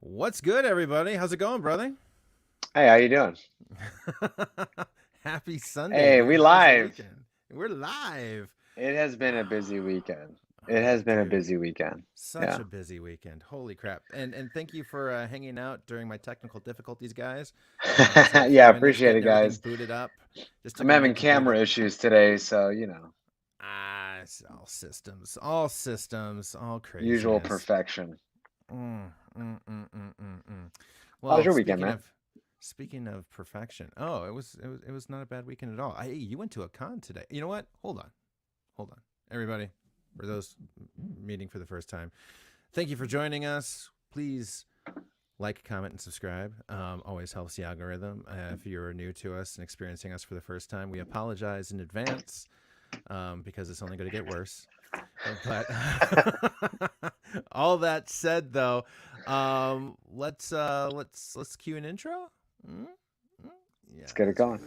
What's good, everybody? How's it going, brother? Hey, how you doing? Happy Sunday, Hey, dude. we How was your live. weekend? We're live. It has been a Wow. busy weekend. It Oh, has been a dude. busy weekend. Such Yeah. a busy weekend. Holy crap. And thank you for hanging out during my technical difficulties, guys. As I Yeah, finished appreciate it, getting everything guys. booted up. Just I'm took a having minute to boot camera it. issues today, so It's all usual craziness. perfection. Mm, mm. How was Well, your weekend, man? speaking of perfection. Oh, it was not a bad weekend at all. You went to a con today. You know what? Hold on, everybody. For those meeting for the first time, thank you for joining us. Please like, comment, and subscribe. Always helps the algorithm. If you're new to us and experiencing us for the first time, we apologize in advance because it's only going to get worse. But all that said, though, let's cue an intro. Mm? Mm? Let's get it Yes. going.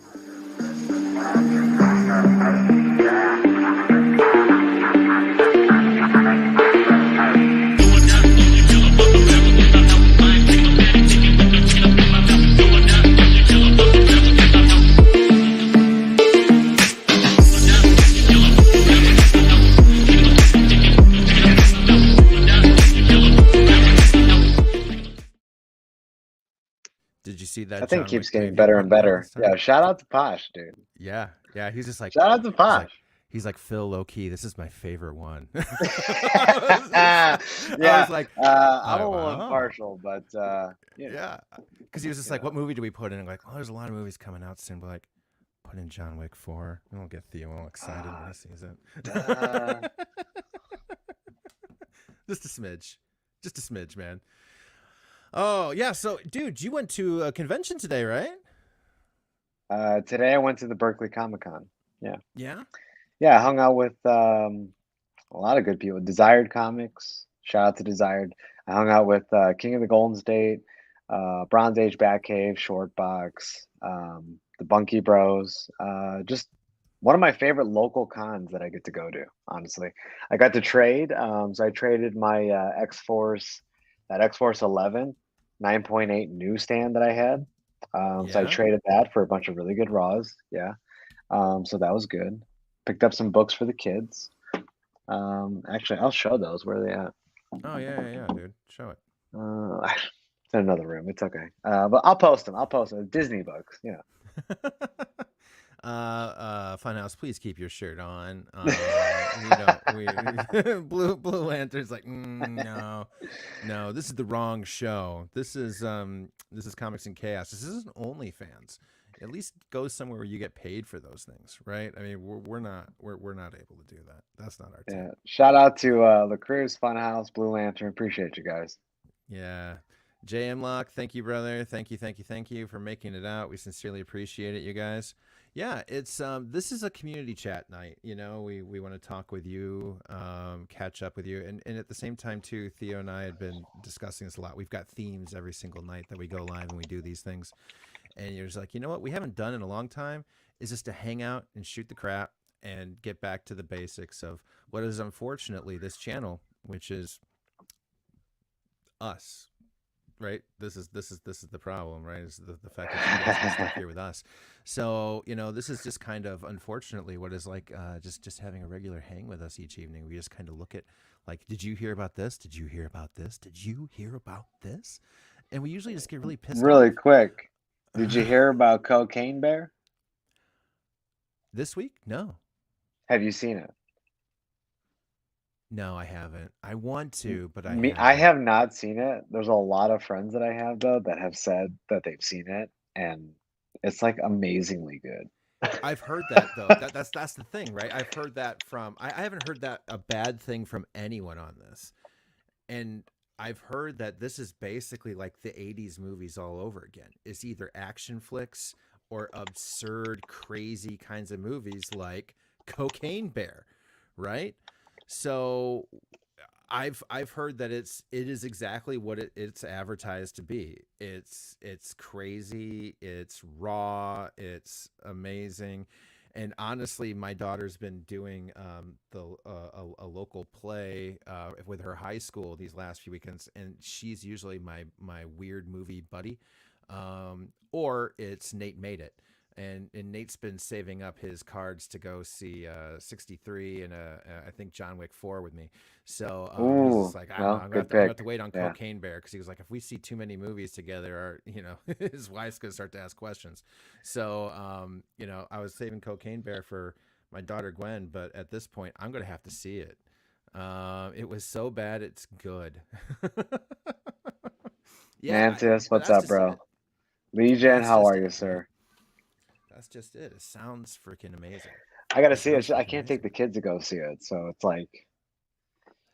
Did you see that That thing John keeps Wick getting preview better put and out better. last time? Yeah, shout out to Posh, dude. Yeah. He's just like, Shout out to he's like, Posh. he's like Phil low key. This is my favorite one. Yeah, I was like, I'm a little wow. impartial, but Yeah, because he was just you like, "What know. movie do we put in?" I'm like, "Oh, there's a lot of movies coming out soon." But like, put in John Wick 4, and we'll get Theo all excited when Uh, he sees duh. it. Just a smidge, just a smidge, man. Oh yeah, so dude, you went to a convention today, right? Today I went to the Berkeley Comic Con. Yeah. Yeah, Yeah, I hung out with a lot of good people. Desired Comics, shout out to Desired. I hung out with King of the Golden State, Bronze Age Batcave, Shortbox, the Bunky Bros. Just one of my favorite local cons that I get to go to, honestly. I got to trade, so I traded my X-Force, that X-Force 11 9.8 newsstand that I had. So I yeah. traded that for a bunch of really good raws. Yeah. So that was good. Picked up some books for the kids. Actually, I'll show those. Where are they at? Oh yeah, dude. Show it. It's in another room. It's okay. But I'll post them. I'll post them. Disney books. Funhouse, please keep your shirt on. We don't. We Blue Lantern's like, no, no. This is the wrong show. This is Comics and Chaos. This isn't OnlyFans. At least go somewhere where you get paid for those things, right? I mean, we're not able to do that. That's not our Yeah. team. Shout out to La Cruz, Funhouse, Blue Lantern. Appreciate you guys. Yeah. JM Lock, thank you, brother. Thank you for making it out. We sincerely appreciate it, you guys. Yeah, it's this is a community chat night. You know, we want to talk with you, catch up with you, and at the same time too, Theo and I had been discussing this a lot. We've got themes every single night that we go live and we do these things. And you're just like, you know what, we haven't done in a long time is just to hang out and shoot the crap and get back to the basics of what is unfortunately this channel, which is us, right? This is the problem, right? Is the fact that you guys get stuck here with us. So this is just kind of unfortunately what is like just having a regular hang with us each evening. We just kind of look at like, did you hear about this? Did you hear about this? Did you hear about this? And we usually just get really pissed Really off. quick, did you hear about Cocaine Bear? This week? No. Have you seen it? No, I haven't. I want to, but I I haven't. have not seen it. There's a lot of friends that I have though that have said that they've seen it, and it's like amazingly good. I've heard that though. That's the thing, right? I've heard that from I haven't heard that a bad thing from anyone on this. And I've heard that this is basically like the 80s movies all over again. It's either action flicks or absurd, crazy kinds of movies like Cocaine Bear, right? So I've heard that it is exactly what it's advertised to be. It's crazy, it's raw, it's amazing. And honestly, my daughter's been doing a local play with her high school these last few weekends, and she's usually my weird movie buddy, or it's Nate Made It. And Nate's been saving up his cards to go see 63 and I think John Wick 4 with me. So he's just Ooh, like, I don't know, well, good I'm gonna have pick. to wait on Yeah. Cocaine Bear because he was like, if we see too many movies together, or his wife's gonna start to ask questions. So I was saving Cocaine Bear for my daughter Gwen, but at this point, I'm gonna have to see it. It was so bad, it's good. Yeah, Mantis, but what's that's up, just bro? it. Legion, That's how just are you, it, man. sir? That's just it. It sounds freaking amazing. I gotta It see it. sounds I freaking can't take amazing. the kids to go see it, so it's like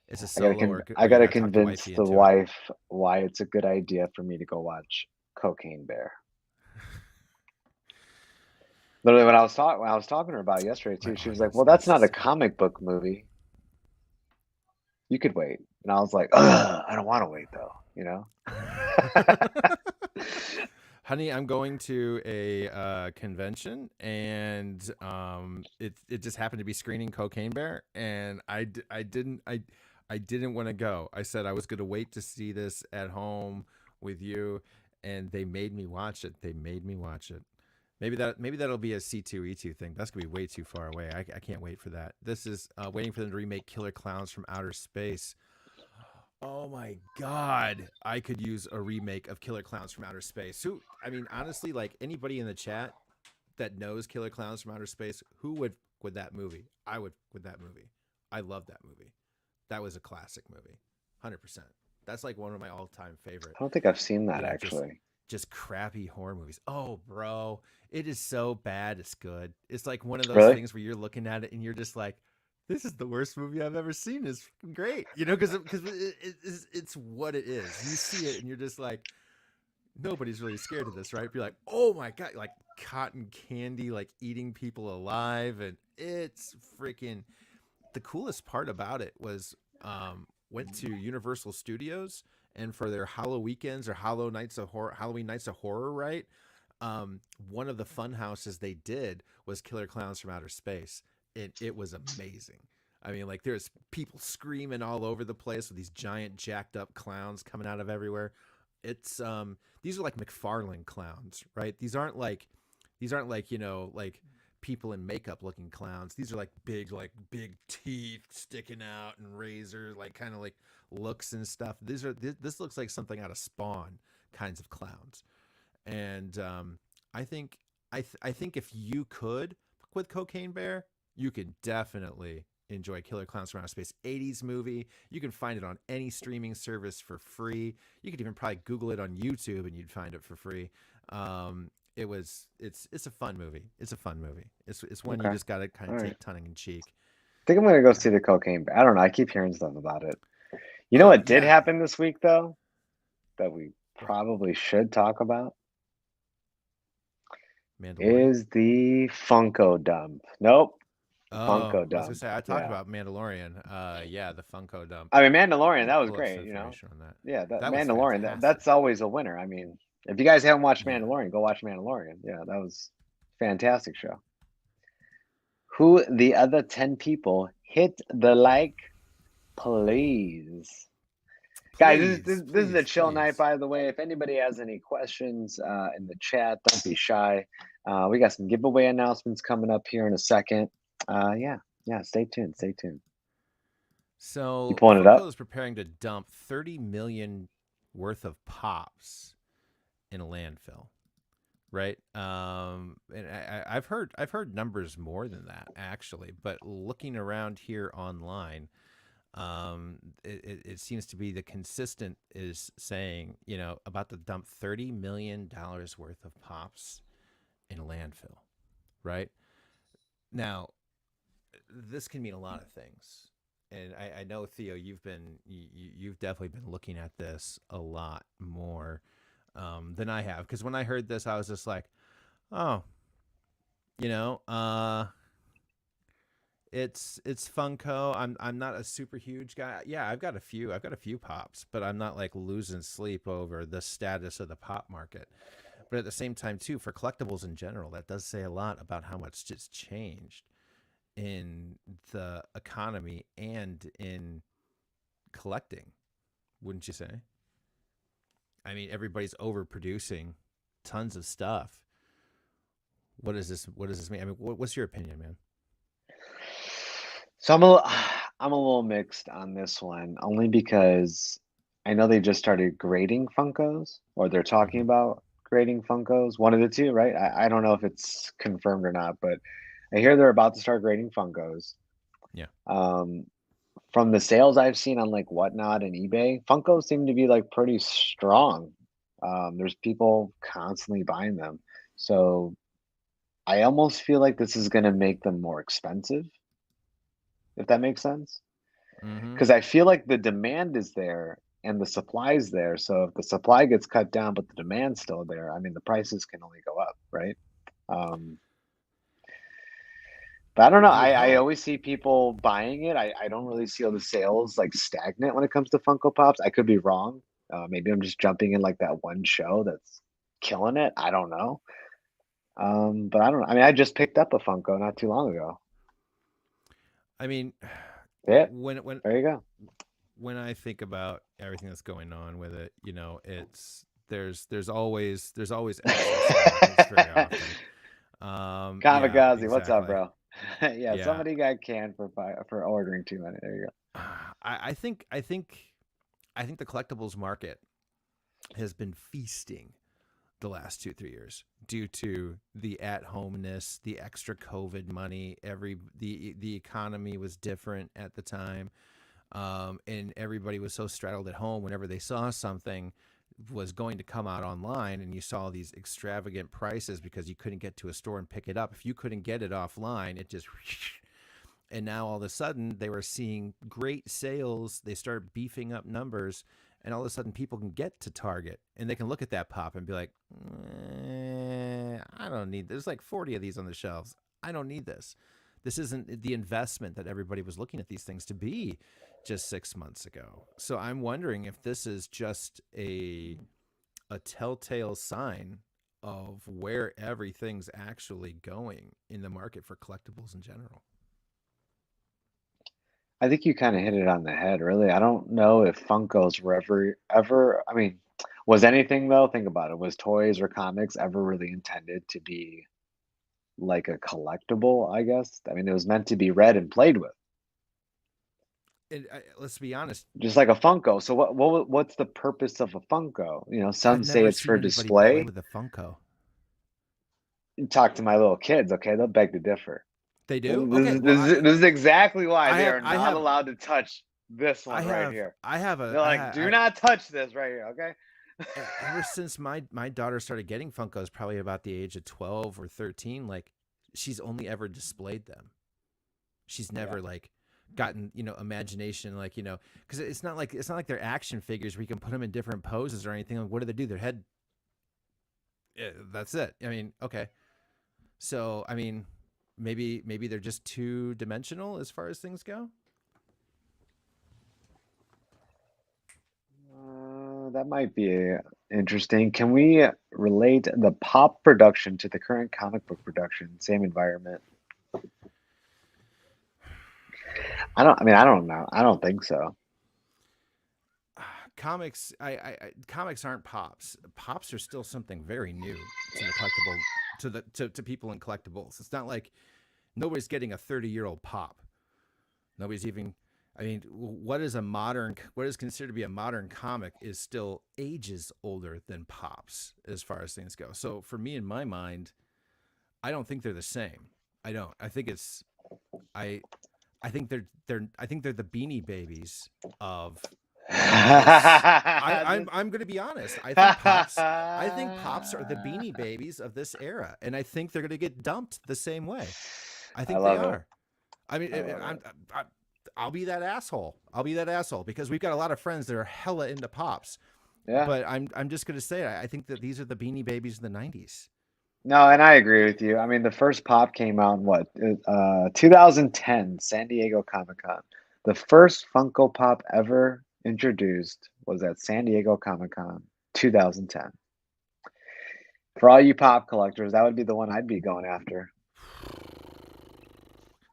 It's a I gotta solo, I or you gotta got to talk the convince wifey the into it. wife why it's a good idea for me to go watch Cocaine Bear. Literally, when I was talking to her about it yesterday My too, she was like, audience "Well, that's needs to not a see it. comic book movie. You could wait." And I was like, "Ugh, I don't want to wait though," you know? Honey, I'm going to a convention, and it just happened to be screening Cocaine Bear, and I didn't want to go. I said I was going to wait to see this at home with you, and they made me watch it. They made me watch it. Maybe that'll be a C2E2 thing. That's gonna be way too far away. I can't wait for that. This is waiting for them to remake Killer Clowns from Outer Space. Oh my god, I could use a remake of Killer Clowns from Outer Space. Who, I mean, honestly, like anybody in the chat that knows Killer Clowns from Outer Space, who would with that movie? I would with that movie. I love that movie. That was a classic movie, 100%. That's like one of my all-time favorite. I don't think I've seen that You know, just actually. just crappy horror movies. Oh, bro, it is so bad it's good. It's like one of those Really? things where you're looking at it and you're just like, this is the worst movie I've ever seen. It's great, because it's what it is. You see it and you're just like, nobody's really scared of this, right? Be like, oh my god, like cotton candy, like eating people alive, and it's freaking. The coolest part about it was went to Universal Studios, and for their Hallow weekends or Halloween nights of horror, right? One of the fun houses they did was Killer Clowns from Outer Space. It was amazing. I mean, like there's people screaming all over the place with these giant jacked up clowns coming out of everywhere. It's these are like McFarlane clowns, right? These aren't like like people in makeup looking clowns. These are like big teeth sticking out and razor like kind of like looks and stuff. This looks like something out of Spawn kinds of clowns. And I think if you could with Cocaine Bear, you could definitely enjoy Killer Clowns from Outer Space. 80s movie. You can find it on any streaming service for free. You could even probably Google it on YouTube and you'd find it for free. It's a fun movie. It's a fun movie. It's one you Okay. just gotta kind All of right. take tongue in cheek. Think I'm gonna go Yeah. see the Cocaine Bear. I don't know. I keep hearing stuff about it. You know what did Yeah. happen this week though, that we What? probably should talk about Mandalorian? is the Funko dump. Nope, the Oh, Funko I was gonna dump. say I talked Yeah. about Mandalorian. Yeah, the Funko dump. I mean, Mandalorian, Let me that was pull up some great, you know. information on that. Yeah, that That was Mandalorian, fantastic. that's always a winner. I mean, if you guys haven't watched Yeah. Mandalorian, go watch Mandalorian. Yeah, that was fantastic show. Who the other 10 people hit the like, please. Guys, Please, this is a please, chill night, please. by the way. If anybody has any questions in the chat, don't be shy. We got some giveaway announcements coming up here in a second. Yeah, yeah, stay tuned, stay tuned. You So pulling it Funko up? is preparing to dump 30 million worth of pops in a landfill, right? And I've heard numbers more than that actually, but looking around here online, it seems to be the consistent is saying about to dump $30 million worth of pops in a landfill, right? Now this can mean a lot of things. And I know Theo, you've definitely been looking at this a lot more than I have. Because when I heard this, I was just like, oh, you know, uh, it's Funko. I'm not a super huge guy. Yeah, I've got a few pops, but I'm not like losing sleep over the status of the pop market. But at the same time, too, for collectibles in general, that does say a lot about how much it's changed in the economy and in collecting, wouldn't you say? I mean, everybody's overproducing tons of stuff. What does this? What does this mean? I mean, what's your opinion, man? So I'm a little mixed on this one, only because I know they just started grading Funkos, or they're talking Hmm. about grading Funkos. One of the two, right? I don't know if it's confirmed or not, but I hear they're about to start grading Funkos. Yeah. Um, from the sales I've seen on like Whatnot and eBay, Funkos seem to be like pretty strong. There's people constantly buying them. So I almost feel like this is going to make them more expensive, if that makes sense. Hmm. Because I feel like the demand is there and the supply is there. So if the supply gets cut down, but the demand's still there, I mean, the prices can only go up, right? Um, but I don't know. You would I hope. always see people buying it. I don't really see all the sales like stagnant when it comes to Funko Pops. I could be wrong. Maybe I'm just jumping in like that one show that's killing it. I don't know. But I don't know. I mean, I just picked up a Funko not too long ago. I mean, Yeah, when there you go. when I think about everything that's going on with it, it's there's always excess in markets very often. Yeah, Kamikaze, what's up, exactly. bro? Yeah, Yeah. somebody got canned for ordering too many. There you go. I think the collectibles market has been feasting the last 2 3 years due to the at homeness, the extra COVID money. The economy was different at the time, and everybody was so straddled at home. Whenever they saw something was going to come out online, and you saw these extravagant prices because you couldn't get to a store and pick it up. If you couldn't get it offline, it just and now all of a sudden they were seeing great sales. They start beefing up numbers, and all of a sudden people can get to Target and they can look at that pop and be like, I don't need. There's like 40 of these on the shelves. I don't need this. This isn't the investment that everybody was looking at these things to be just 6 months ago. So I'm wondering if this is just a telltale sign of where everything's actually going in the market for collectibles in general. I think you kind of hit it on the head, really. I don't know if Funkos were ever. I mean, was anything though? Think about it. Was toys or comics ever really intended to be like a collectible? I guess. I mean, it was meant to be read and played with, And let's be honest, just like a Funko. So what's the purpose of a Funko? I've Some say never it's seen for anybody play display. with a Funko. Talk to my little kids, okay? They'll beg to differ. They This, do? this, Okay, is- well, this, is- this is exactly why I they have, are I not have, allowed to touch this I one right have, here. I have a, They're I like, have, do not touch this right here, okay? ever since my daughter started getting Funkos, probably about the age of 12 or 13, like she's only ever displayed them. She's Yeah. never like gotten imagination, like because it's not like they're action figures where you can put them in different poses or anything. Like, what do they do? Their head. That's it. I mean, okay. So I mean, maybe they're just two dimensional as far as things go. That might be interesting. Can we relate the pop production to the current comic book production? Same environment? I don't know. I don't think so. Comics aren't pops. Pops are still something very new to the collectible to people in collectibles. It's not like nobody's getting a 30-year-old pop. Nobody's even. I mean, what is considered to be a modern comic is still ages older than pops as far as things go. So for me, in my mind, I don't think they're the same. I don't. I I think they're the Beanie Babies of this. I'm going to be honest. I think pops are the Beanie Babies of this era, and I think they're going to get dumped the same way. I I think they love it. are. I mean, I love I'll be that asshole. I'll be that asshole because we've got a lot of friends that are hella into pops. it. Yeah. But I'm just going to say I think that these are the Beanie Babies of the '90s. No, and I agree with you. I mean, the first pop came out in 2010, San Diego Comic-Con. The first Funko Pop ever introduced was at San Diego Comic-Con, 2010. For all you pop collectors, that would be the one I'd be going after.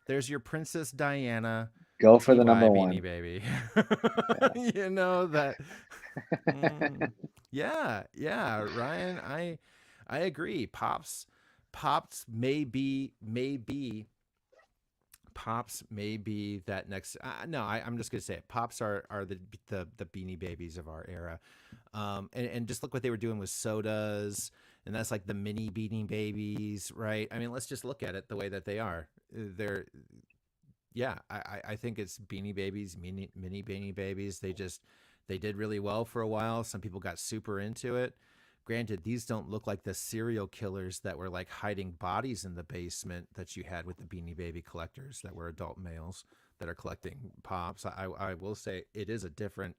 There's your Princess Diana Go for the TY number Beanie one. Baby. Yeah. You know that. Yeah, yeah, Ryan, I agree. Pops Pops may be that next. No, I'm just gonna say it. Pops are the Beanie Babies of our era, and just look what they were doing with sodas, and that's like the mini Beanie Babies, right? I mean, let's just look at it the way that they are. They're Yeah, I think it's Beanie Babies, mini Beanie Babies. They did really well for a while. Some people got super into it. Granted, these don't look like the serial killers that were like hiding bodies in the basement that you had with the Beanie Baby collectors that were adult males that are collecting pops. I will say it is a different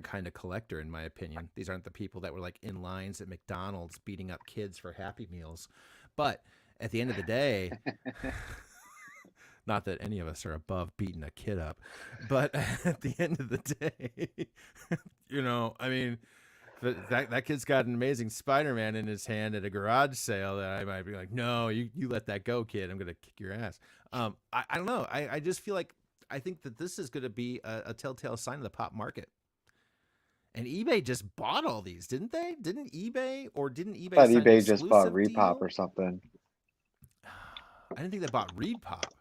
kind of collector in my opinion. These aren't the people that were like in lines at McDonald's beating up kids for Happy Meals. But at the end of the day, not that any of us are above beating a kid up, but at the end of the day, I mean, that kid's got an amazing Spider-Man in his hand at a garage sale that I might be like, no, you let that go, kid. I'm gonna kick your ass. I don't know. I just feel like I think that this is gonna be a telltale sign of the pop market. And eBay just bought all these, didn't they? Didn't eBay Thought sign an eBay just bought exclusive Repop deal? or something. I didn't think they bought Reed Pop.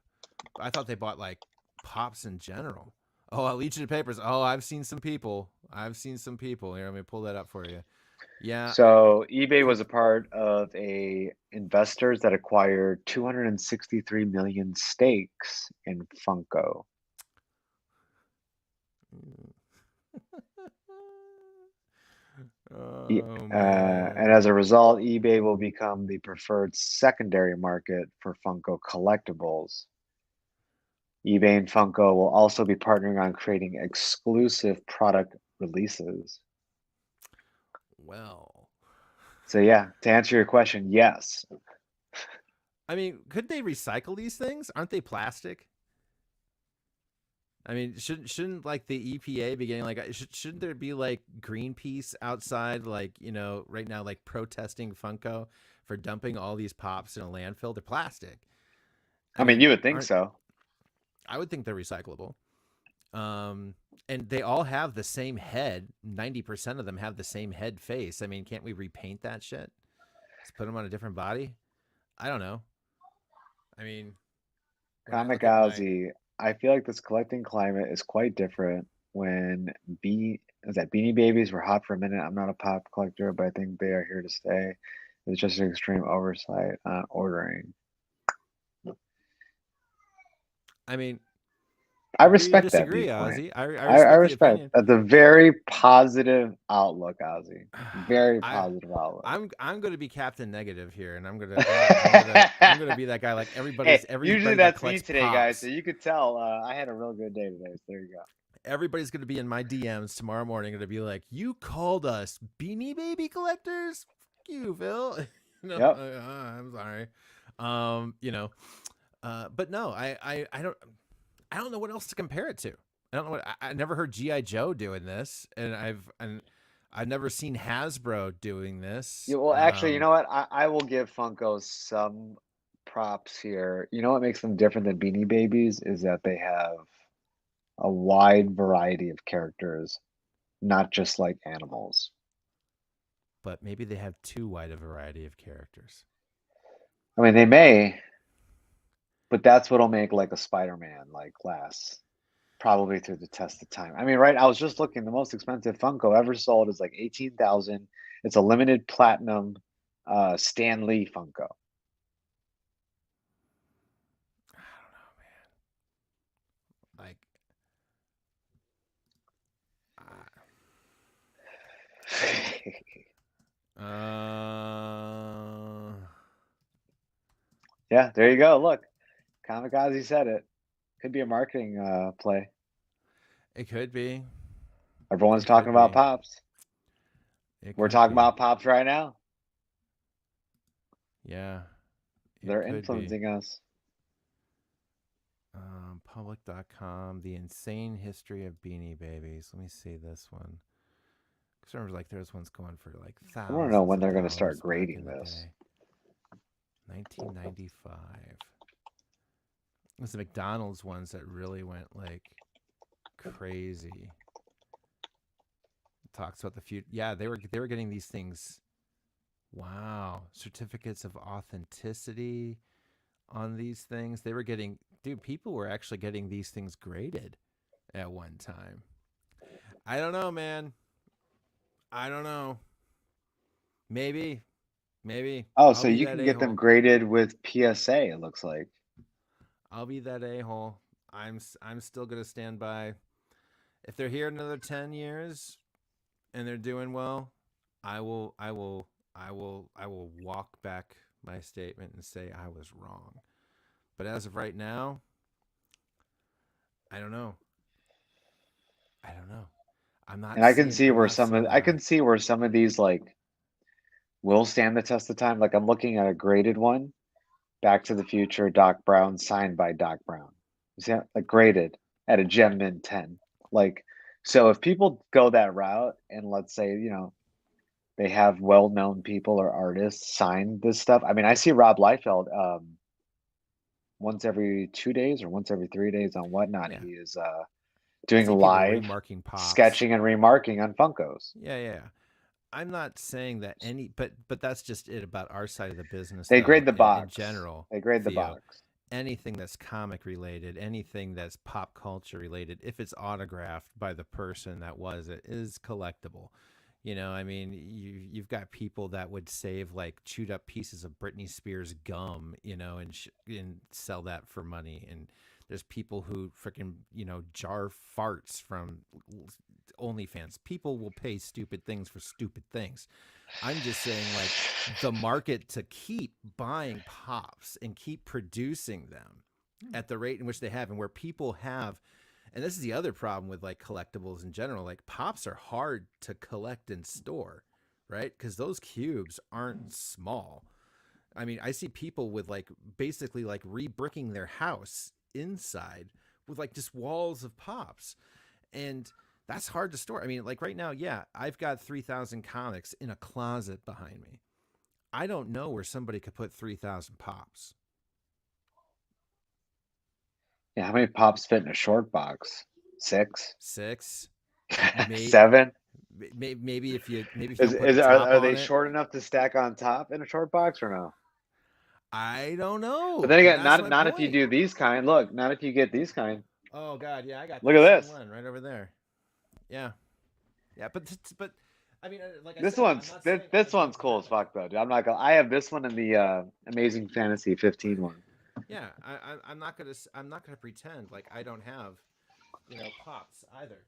I thought they bought like pops in general. Oh, Legion of Papers. Oh, I've seen some people. Here, let me pull that up for you. Yeah. So eBay was a part of a investors that acquired 263 million stakes in Funko. Oh And man. as a result, eBay will become the preferred secondary market for Funko collectibles. eBay and Funko will also be partnering on creating exclusive product releases. Well, So yeah, to answer your question, yes. I mean, could they recycle these things? Aren't they plastic? I mean, shouldn't like the EPA be getting like shouldn't there be like Greenpeace outside like right now like protesting Funko for dumping all these pops in a landfill? They're plastic. I I mean, mean, you would think aren't so. I would think they're recyclable. And they all have the same head. 90% of them have the same head face. I mean, can't we repaint that shit? Just put them on a different body? I don't know. I mean, when I look at my Kamikaze, I feel like this collecting climate is quite different when Beanie Babies were hot for a minute. I'm not a pop collector, but I think they are here to stay. It's just an extreme oversight on ordering. I mean, I agree or respect that disagree, viewpoint. Ozzy. I I respect the respect. opinion. That's a very positive outlook, Ozzy. Very I positive outlook. I'm going to be Captain Negative here, and I'm gonna be that guy. Like Hey, usually everybody that that's me collects today, guys. So pops. you could tell I had a real good day today. So there you go. Everybody's going to be in my DMs tomorrow morning. Going to be like, "You called us Beanie Baby collectors? Fuck you, Phil." Yep. I'm sorry. You know, but no, I don't know what else to compare it to. I don't know what I never heard GI Joe doing this, and I've never seen Hasbro doing this. Yeah, well, actually, you know what? I will give Funko some props here. You know what makes them different than Beanie Babies is that they have a wide variety of characters, not just like animals. But maybe they have too wide a variety of characters. I mean, they may, but that's what'll make like a Spider-Man like last probably through the test of time. I mean, right? I was just looking, the most expensive Funko ever sold is like 18,000. It's a limited platinum Stan Lee Funko. I don't know, man. Like, uh, Yeah, there you go. Look, Kamikaze said it. Could be a marketing play. it could be. Everyone's It talking could about be. pops. It We're could talking be. about pops right now. Yeah, it They're could be. influencing us. Public.com, The Insane History of Beanie Babies. Let me see this one. 'Cause I remember like there's ones going for like I want to know thousands when of they're going to start dollars back grading in the this. day. 1995. It was the McDonald's ones that really went like crazy. It talks about the future. Yeah, they were getting these things. Wow, certificates of authenticity on these things. They were getting, dude. People were actually getting these things graded at one time. I don't know, man. I don't know. Maybe, maybe Oh, I'll so be you that can a get them hole. graded with PSA, it looks like. I'll be that a hole. I'm still gonna stand by. If they're here another 10 years and they're doing well, I will walk back my statement and say I was wrong. But as of right now, I don't know. I don't know. I'm And not I can seeing. see I'm where not some of seeing I the. can see where some of these like will stand the test of time. Like I'm looking at a graded one, Back to the Future, Doc Brown, signed by Doc Brown. You see that? Like graded at a Gem Mint 10. Like, so if people go that route and let's say, they have well-known people or artists sign this stuff. I mean, I see Rob Liefeld once every 2 days or once every 3 days on Whatnot. Yeah, He is I doing see people live remarking pops. sketching and remarking on Funkos. Yeah, yeah. I'm not saying that any, but that's just it about our side of the business, They though. grade the In box. general, They grade the Theo, box. anything that's comic related, anything that's pop culture related, if it's autographed by the person that was it, is collectible. I mean, you've got people that would save like chewed up pieces of Britney Spears gum, and sell that for money. And there's people who freaking jar farts from OnlyFans. People will pay stupid things for stupid things. I'm just saying, like, the market to keep buying pops and keep producing them at the rate in which they have, and where people have, and this is the other problem with like collectibles in general, like pops are hard to collect and store, right? Because those cubes aren't small. I mean, I see people with like basically like rebricking their house inside with like just walls of pops. And that's hard to store. I mean, like right now, yeah, I've got 3,000 comics in a closet behind me. I don't know where somebody could put 3,000 pops. Yeah, how many pops fit in a short box? Six? Six, may, Seven? maybe if you Is don't put a is top are on they it. short enough to stack on top in a short box or no? I don't But know, then and again, that's not my not if you point. do these kind. Look, not if you get these kind. Oh God, yeah, I got Look that at same this. one right over there. Yeah, yeah, but I mean, like I This said, I'm one's not this, saying I this one's don't cool have as any. fuck though, dude. I'm not gonna. I have this one in the Amazing Fantasy 15 one. Yeah, I'm not gonna pretend like I don't have pops either.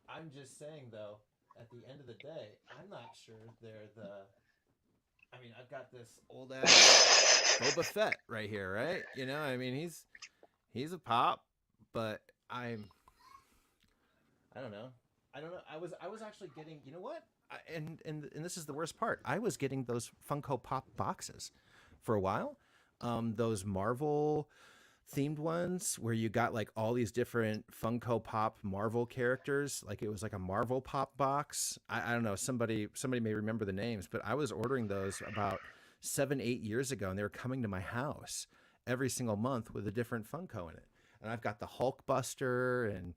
I'm just saying though, at the end of the day, I'm not sure they're the. I mean, I've got this old ass Boba Fett right here, right? I mean, he's a pop, but I don't know. I don't know. I was actually getting. You know what? And this is the worst part. I was getting those Funko Pop boxes for a while. Those Marvel themed ones where you got like all these different Funko Pop Marvel characters. Like it was like a Marvel Pop box. I don't know. Somebody may remember the names, but I was ordering those about 7, 8 years ago, and they were coming to my house every single month with a different Funko in it. And I've got the Hulkbuster and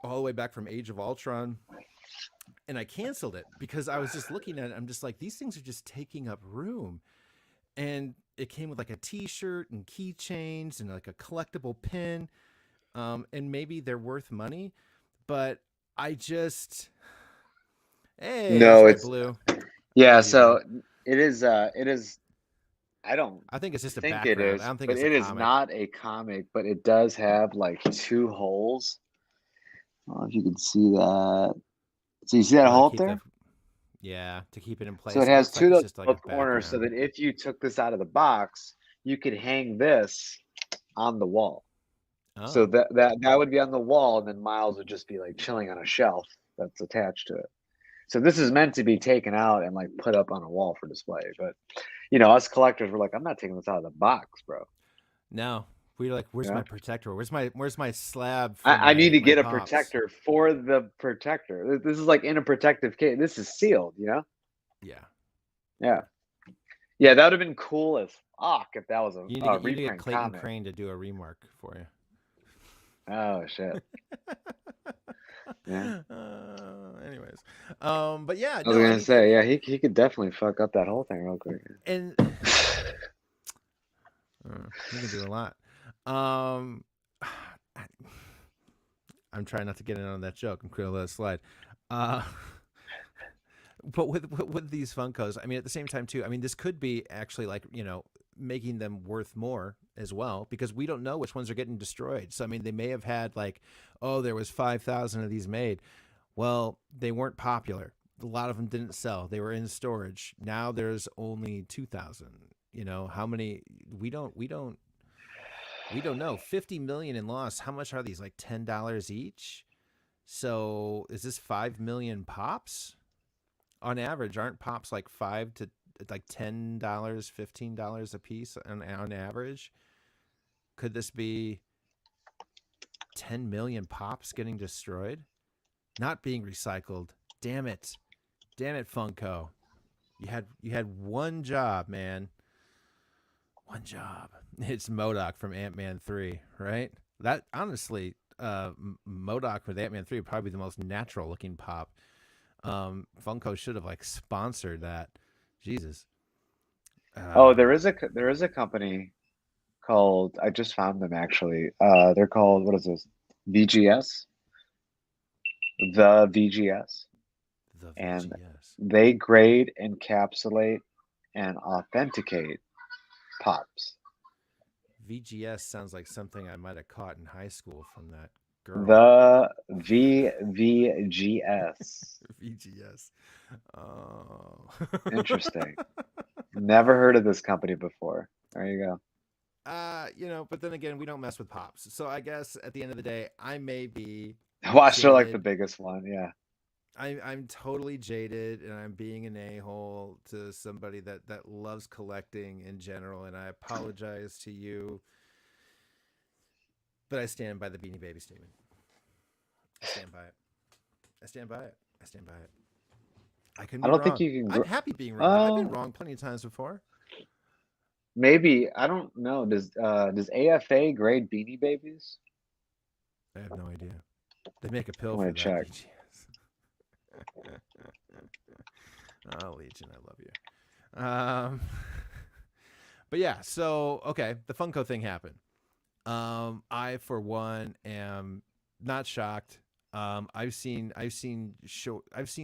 all the way back from Age of Ultron. And I canceled it because I was just looking at it. I'm just like, these things are just taking up room. And it came with like a T-shirt and keychains and like a collectible pin. And maybe they're worth money, but I just, hey, that's No, right, it's Blue. I yeah. love you, man. So it is. I don't I think it's just a think it background. I is, don't think but it's a it is comic. not a comic. But it does have like two holes. I don't know if you can see that. So you see that Oh, to hole up keep the, there? yeah, to keep it in So it place. It has looks two like of it's those just like a little corners, so background. that if you took this out of the box, you could hang this on the wall. So Oh, that would be on the wall, and then Miles would just be like chilling on a shelf that's attached to it. So this is meant to be taken out and like put up on a wall for display. But us collectors were like, I'm not taking this out of the box, bro. no. We're like, where's Yeah. my protector? Where's my slab for I need to my get a pops? protector for the protector. This is like in a protective case. This is sealed, you know? Yeah, Yeah. yeah. Yeah, that would have been cool as fuck if that was You need to get reprint Clayton comic. Crane to do a remark for you. Oh shit. Yeah. Anyways, but yeah, I was no, I gonna mean, say, yeah, he could definitely fuck up that whole thing real quick. and he can do a lot. Um, I'm trying not to get in on that joke. I'm going to let it slide. Uh, but with these Funkos, I mean, at the same time too, I mean, this could be actually like making them worth more as well because we don't know which ones are getting destroyed. So I mean, they may have had like, oh, there was 5,000 of these made. Well, they weren't popular. A lot of them didn't sell. They were in storage. Now there's only 2,000. How many? We don't know. 50 million in loss. How much are these? Like $10 each. So is this 5 million pops? On average, aren't pops like $5 to $10, $15 a piece on average? Could this be 10 million pops getting destroyed? Not being recycled. Damn it. Damn it, Funko. You had one job, man. One job. It's MODOK from Ant-Man 3, right? That honestly, MODOK with Ant-Man 3 would probably be the most natural looking pop. Funko should have like sponsored that. Jesus. Oh, Uh, there is a company called, I just found them actually. They're called, what is this? VGS, the VGS, the and VGS. they grade, encapsulate, and authenticate pops. VGS sounds like something I might have caught in high school from that girl. The VVGS. VGS. Oh. Interesting. Never heard of this company before. There you go. But then again, we don't mess with pops. So I guess at the end of the day, I may be Watch, they're like the jaded. biggest one. Yeah. I'm totally jaded, and I'm being an a-hole to somebody that loves collecting in general. And I apologize to you, but I stand by the Beanie Baby statement. I stand by it. I stand by it. I stand by it. I can I be don't think wrong. you can I'm grow. happy being wrong. I've been Oh, wrong plenty of times before. maybe. I don't know. Does AFA grade Beanie Babies? I have no idea. They make a pill I'm for gonna that. check. VGS. Oh, Legion, I love you. But yeah, so okay, the Funko thing happened. I for one am not shocked. I've seen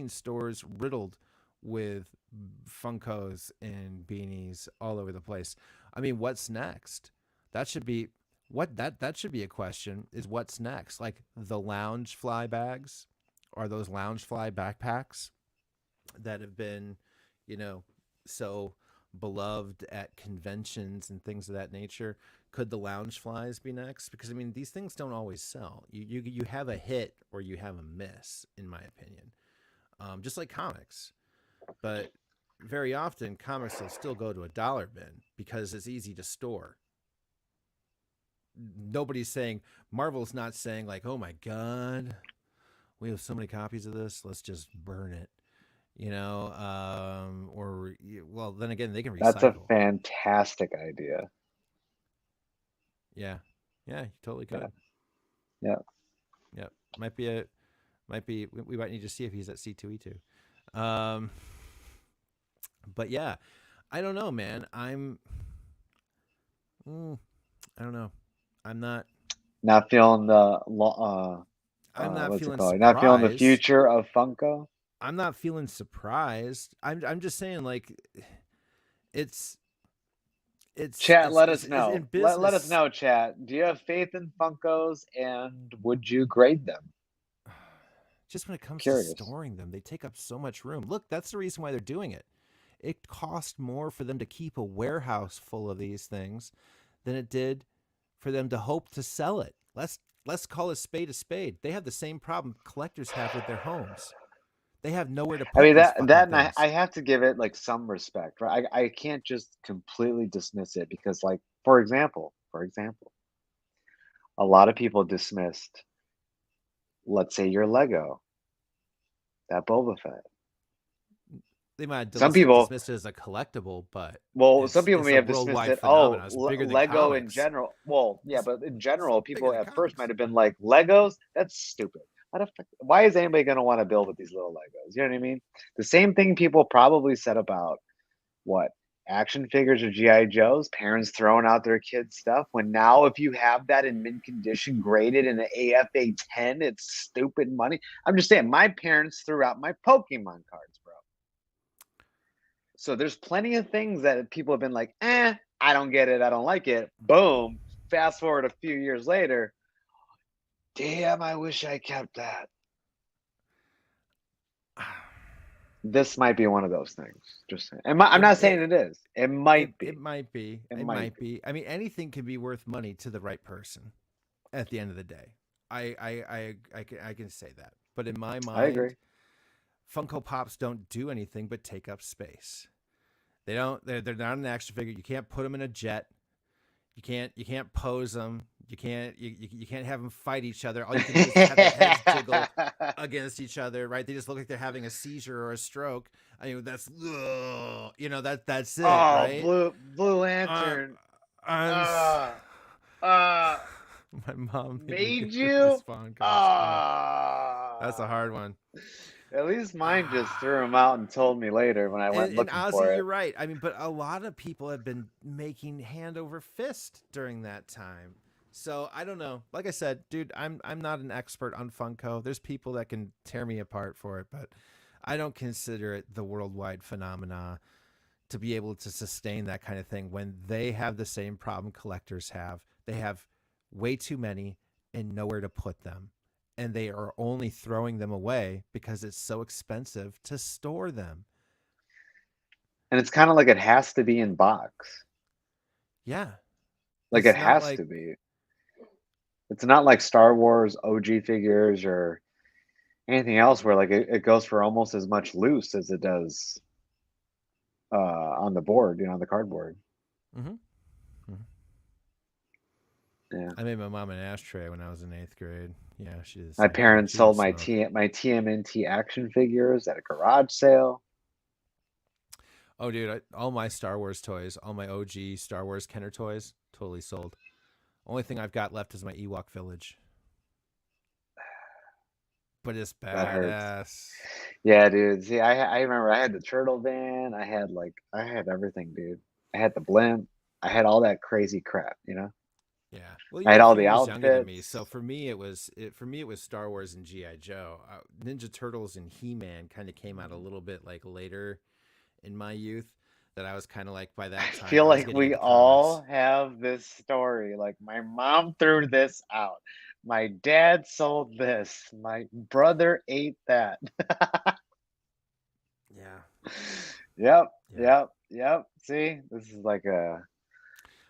stores riddled with Funkos and beanies all over the place. I mean, what's next? That should be that should be a question. Is what's next? Like the lounge fly bags, or those lounge fly backpacks that have been, you know, so beloved at conventions and things of that nature. Could the lounge flies be next? Because I mean, these things don't always sell. You have a hit or you have a miss, in my opinion. Just like comics, but very often comics will still go to a dollar bin because it's easy to store. Nobody's saying Marvel's not saying like, "Oh my god, we have so many copies of this, let's just burn it." Or well, then again, they can That's a recycle. fantastic idea. Yeah, yeah, you totally Yeah. could. Yeah. Yeah, might be. We might need to see if he's at C2E2. But yeah, I don't know, man. I don't know. I'm not. Not feeling I'm not what's it feeling called? Not feeling the surprised. future of Funko. I'm not feeling surprised. I'm just saying, like, it's it's Chat, it's let it's, us it's in know. Let us business. know, chat. Do you have faith in Funkos and would you grade them? Just when it comes to Curious. storing them, they take up so much room. Look, that's the reason why they're doing it. It cost more for them to keep a warehouse full of these things than it did for them to hope to sell it. Let's call a spade a spade. They have the same problem collectors have with their homes. They have nowhere to I put mean these that fucking and I things. have to give it like some respect, right? I can't just completely dismiss it because like for example, a lot of people dismissed, let's say, your Lego, that Boba Fett. They might Some people, dismiss it as a collectible, but some people it's may a have dismissed worldwide it. Oh, phenomenon. It's bigger than Lego in comics. general. Well, yeah, but in general, Bigger people than at first comics. might have been like, Legos? That's stupid. Why is anybody going to want to build with these little Legos? You know what I mean? The same thing people probably said about what? Action figures or GI Joes, parents throwing out their kids' stuff. When now, if you have that in mint condition, graded in an AFA 10, it's stupid money. I'm just saying, my parents threw out my Pokemon cards, bro. So there's plenty of things that people have been like, I don't get it, I don't like it. Boom. Fast forward a few years later, damn, I wish I kept that. This might be one of those things. Just saying. I'm not saying it is. It might be. It might be. It might be. I mean, anything can be worth money to the right person. At the end of the day, I can say that. But in my I agree. mind, Funko Pops don't do anything but take up space. They don't. They're not an action figure. You can't put them in a jet. You can't pose them. You can't have them fight each other. All you can do is have their heads jiggle against each other, right? They just look like they're having a seizure or a stroke. I mean, that's that's it, right? Blue Lantern. My mom made you. That's a hard one. At least mine just threw him out and told me later when I went looking Ozzy, for it. you're right. I mean, but a lot of people have been making hand over fist during that time. So I don't know. Like I said, dude, I'm not an expert on Funko. There's people that can tear me apart for it, but I don't consider it the worldwide phenomena to be able to sustain that kind of thing when they have the same problem collectors have. They have way too many and nowhere to put them. And they are only throwing them away because it's so expensive to store them. And it's kind of like it has to be in box. Yeah. Like it has to be. It's not like Star Wars OG figures or anything else where like it goes for almost as much loose as it does on the board, on the cardboard. Mm-hmm. Yeah. I made my mom an ashtray when I was in 8th grade. Yeah, she did. My parents sold my TMNT action figures at a garage sale. Oh, dude! All my Star Wars toys, all my OG Star Wars Kenner toys, totally sold. Only thing I've got left is my Ewok Village. But it's badass. Yeah, dude. See, I remember I had the turtle van. I had everything, dude. I had the blimp. I had all that crazy crap, Yeah. Well, I had you're all a few the years younger than me, outfits. so for me it was Star Wars and GI Joe. Ninja Turtles and He-Man kind of came out a little bit like later in my youth. That I was kind of like by that time. I feel I was like getting we into all comics. have this story. Like my mom threw this out. My dad sold this. My brother ate that. Yeah. Yep. See, this is like a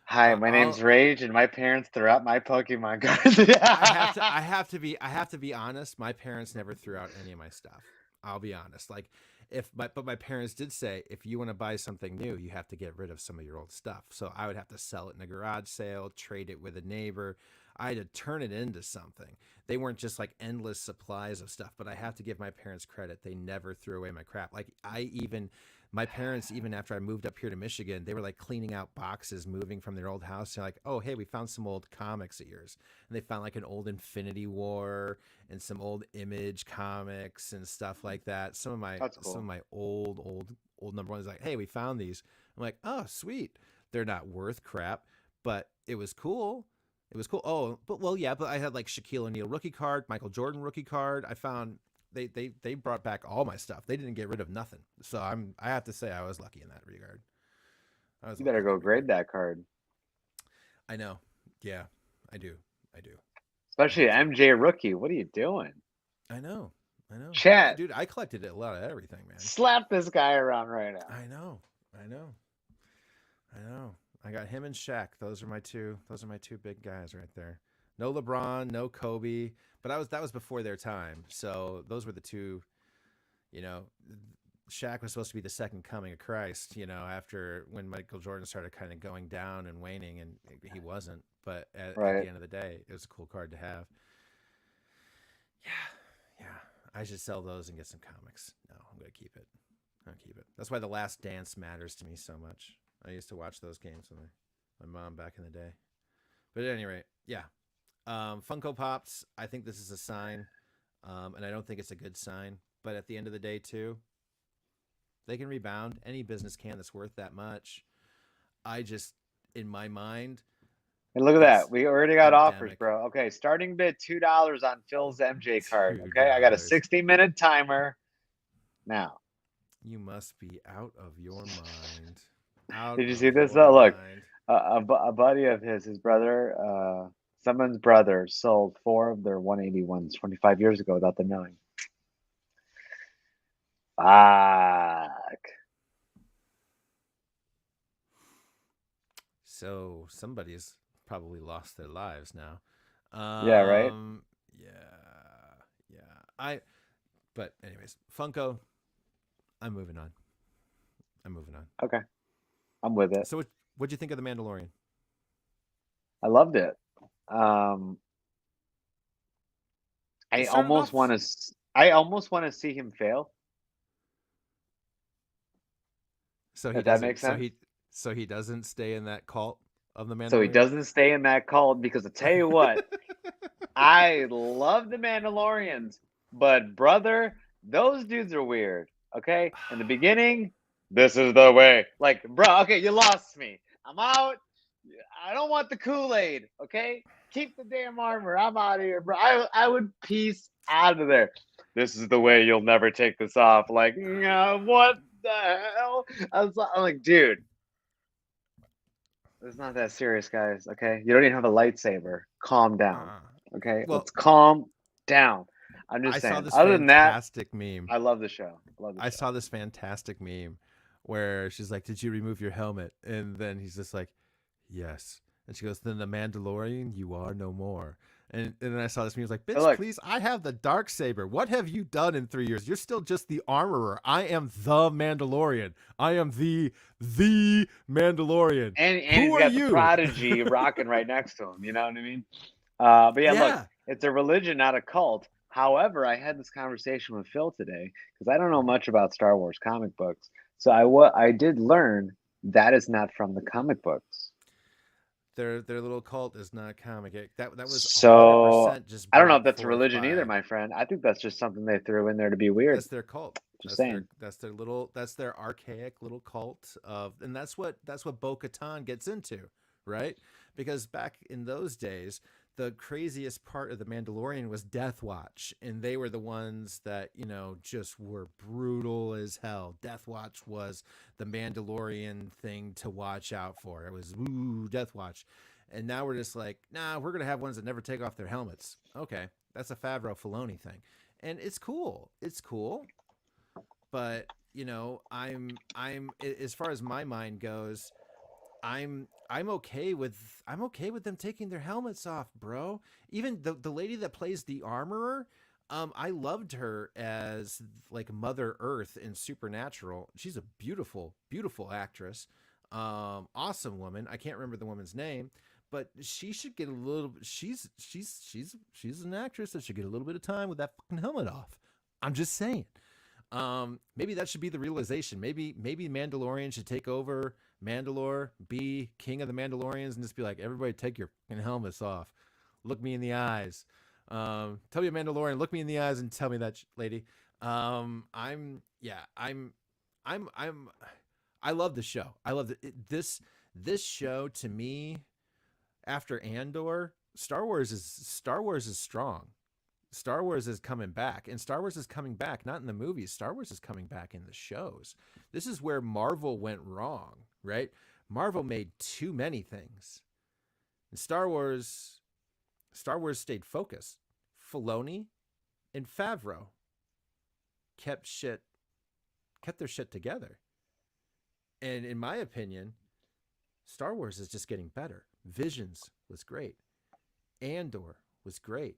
hi. My name's Rage, and my parents threw out my Pokemon cards. I have to be honest. My parents never threw out any of my stuff. I'll be honest. Like but my parents did say if you want to buy something new, you have to get rid of some of your old stuff. So I would have to sell it in a garage sale, trade it with a neighbor. I had to turn it into something. They weren't just like endless supplies of stuff, but I have to give my parents credit. They never threw away my crap. Like my parents, even after I moved up here to Michigan, they were like cleaning out boxes, moving from their old house. They're like, oh, hey, we found some old comics of yours. And they found like an old Infinity War and some old Image comics and stuff like that. Some of my Cool. some of my old number one is like, hey, we found these. I'm like, oh, sweet. They're not worth crap, but it was cool. It was cool. Oh, but I had like Shaquille O'Neal rookie card, Michael Jordan rookie card. I found they brought back all my stuff. They didn't get rid of nothing. So I have to say I was lucky in that regard. You better go grade that card. I know. Yeah, I do. Especially MJ rookie. What are you doing? I know. Chat, dude. I collected a lot of everything, man. Slap this guy around right now. I know. I got him and Shaq. Those are my two big guys right there. No LeBron, no Kobe, but that was before their time. So those were the two. Shaq was supposed to be the second coming of Christ, after when Michael Jordan started kind of going down and waning, and he wasn't. But at Right. the end of the day, it was a cool card to have. Yeah, yeah. I should sell those and get some comics. No, I'm gonna keep it. I'll keep it. That's why The Last Dance matters to me so much. I used to watch those games with my mom back in the day. But at any rate, yeah. Funko Pops, I think this is a sign, and I don't think it's a good sign. But at the end of the day, too, they can rebound. Any business can that's worth that much. I just, in my mind, And look at it's that. We already got offers, endemic. bro. Okay, starting bid $2 on Phil's MJ card. $2. Okay, I got a 60-minute timer now. You must be out of your mind. Out Did you of see this? your Look, mind. a buddy of his brother, someone's brother, sold 4 of their 181s 25 years ago without them knowing. Fuck. So somebody's probably lost their lives now. Yeah, right. Yeah, yeah. But anyways, Funko. I'm moving on. Okay, I'm with it. So what'd you think of The Mandalorian? I loved it. Um, It I started almost off. want to. I almost want to see him fail. So he If that doesn't. makes sense. So he doesn't stay in that cult of the So he Mandalorian. doesn't stay in that cult because I tell you what, I love the Mandalorians, but brother, those dudes are weird. Okay, in the beginning, this is the way. Like, bro, okay, you lost me. I'm out. I don't want the Kool-Aid. Okay, keep the damn armor. I'm out of here, bro. I would peace out of there. This is the way. You'll never take this off. Like, what the hell? I'm like, dude, it's not that serious, guys. Okay, you don't even have a lightsaber. Calm down. Okay, Well, let's calm down. I'm I just saw saying. this Other than that, fantastic meme. I love the show. I love the I show. saw this fantastic meme where she's like, "Did you remove your helmet?" And then he's just like, "Yes." And she goes, "Then the Mandalorian, you are no more." And then I saw this meme. I was like, But "Bitch, look, please! I have the dark saber. What have you done in 3 years? You're still just the armorer. I am the Mandalorian. I am the Mandalorian. and Who he's are got the you?" prodigy rocking right next to him. You know what I mean? But yeah, look, Yeah. it's a religion, not a cult. However, I had this conversation with Phil today because I don't know much about Star Wars comic books. So I did learn that is not from the comic books. Their little cult is not comic. That was So 100% just I don't know if brought that's a forth religion either, by. my friend. I think that's just something they threw in there to be weird. That's their cult. Just saying. That's their archaic little cult of, and that's what Bo-Katan gets into, right? Because back in those days, the craziest part of the Mandalorian was Death Watch, and they were the ones that just were brutal as hell. Death Watch was the Mandalorian thing to watch out for. It was Death Watch, and now we're just like, nah, we're gonna have ones that never take off their helmets. Okay, that's a Favreau Filoni thing, and it's cool. It's cool, but I'm as far as my mind goes, I'm okay with them taking their helmets off, bro. Even the lady that plays the armorer, I loved her as like Mother Earth in Supernatural. She's a beautiful, beautiful actress. Awesome woman. I can't remember the woman's name, but she should get a little. She's an actress that should get a little bit of time with that fucking helmet off. I'm just saying. Maybe that should be the realization. Maybe Mandalorian should take over Mandalore, be king of the Mandalorians, and just be like, everybody, take your fucking helmets off. Look me in the eyes. Tell me a Mandalorian, look me in the eyes, and tell me that, lady. Yeah, I'm. I love the show. I love this show. To me, after Andor, Star Wars is strong. Star Wars is coming back, and Star Wars is coming back not in the movies. Star Wars is coming back in the shows. This is where Marvel went wrong, right? Marvel made too many things, and Star Wars stayed focused. Filoni and Favreau kept their shit together, and in my opinion, Star Wars is just getting better. Visions was great. Andor was great.